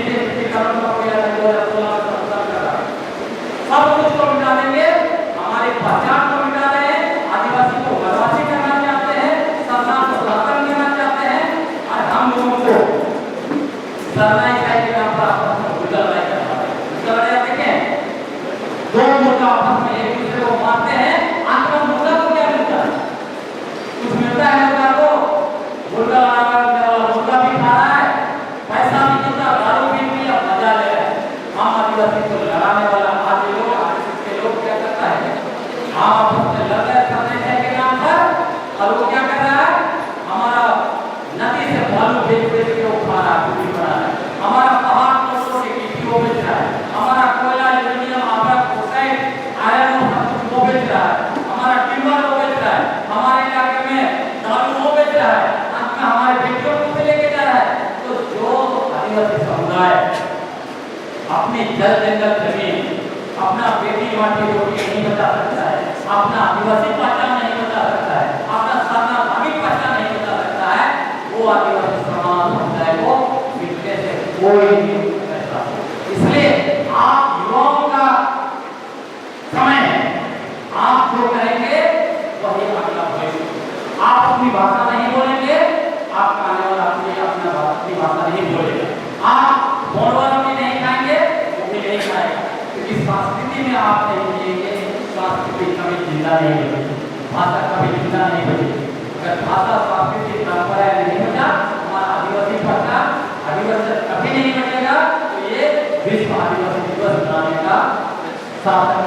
A: कानून का कोई 2016 में संशोधन कर रहा है, सब कुछ को मिटा देंगे, हमारी पहचान को मिटा रहे हैं, आदिवासी को वनवासी करना चाहते हैं, सरना को सनातन करना चाहते हैं, और हम लोगों को सरना इकाई के नाम पर आपस में गुजर लड़ाई करना है। देखें दो मुर्गा आपस में एक दूसरे को मारते हैं, अंत में मुर्गा को क्या मिलता है? कुछ मिलता है मुर्गा को? मुर्गा मुर्गा भी खा रहा है, पैसा भी मिलता, दारू भी पिया, मजा ले रहा है। हम आदिवासी को लड़ाने वाला आदि लोग के लोग क्या करता है? हम आपस में लड़ रहे सरना के नाम पर, और वो क्या कर रहा है? हमारा नदी से बालू बेच बेच के उठा रहा है, हमारा पहाड़ तोड़ के गिट्टी वो बेच रहा है, हमारा कोयला एल्यूमिनियम हमारा बॉक्साइट आयरन वो बेच रहा है, हमारा टिम्बर वो बेच रहा है, हमारे इलाके में दारू वो बेच रहा है, अंत में हमारे बेटियों को भी लेके जा रहा है। तो जो आदिवासी समुदाय अपनी जल जंगल जमीन, अपना बेटी माटी रोटी नहीं बचा सकता है, अपना आदिवासी पहचान नहीं बचा सकता है, अपना सरना धार्मिक पहचान नहीं बचा सकता है, वो आदिवासी समाज समुदाय को मिलने से कोई नहीं करता। इसलिए आप युवाओं का समय है, आप जो करेंगे वही अगला भविष्य। आप अपनी भाषा नहीं बोलेंगे, आपका आने वाला अपनी भाषा नहीं बोलेगा। आप मोरवालों की नहीं खाएंगे, वो भी नहीं खाएगा, क्योंकि संस्कृति में आप नहीं जिएंगे, संस्कृति कभी जिंदा नहीं बनेगी, भाषा कभी जिंदा नहीं बनेगी। अगर भाषा संस्कृति परंपरा नहीं बचा, हमारा आदिवासी पहचान आदिवासी कभी नहीं बनेगा। तो ये विश्व आदिवासी दिवस मनाने का सार्थक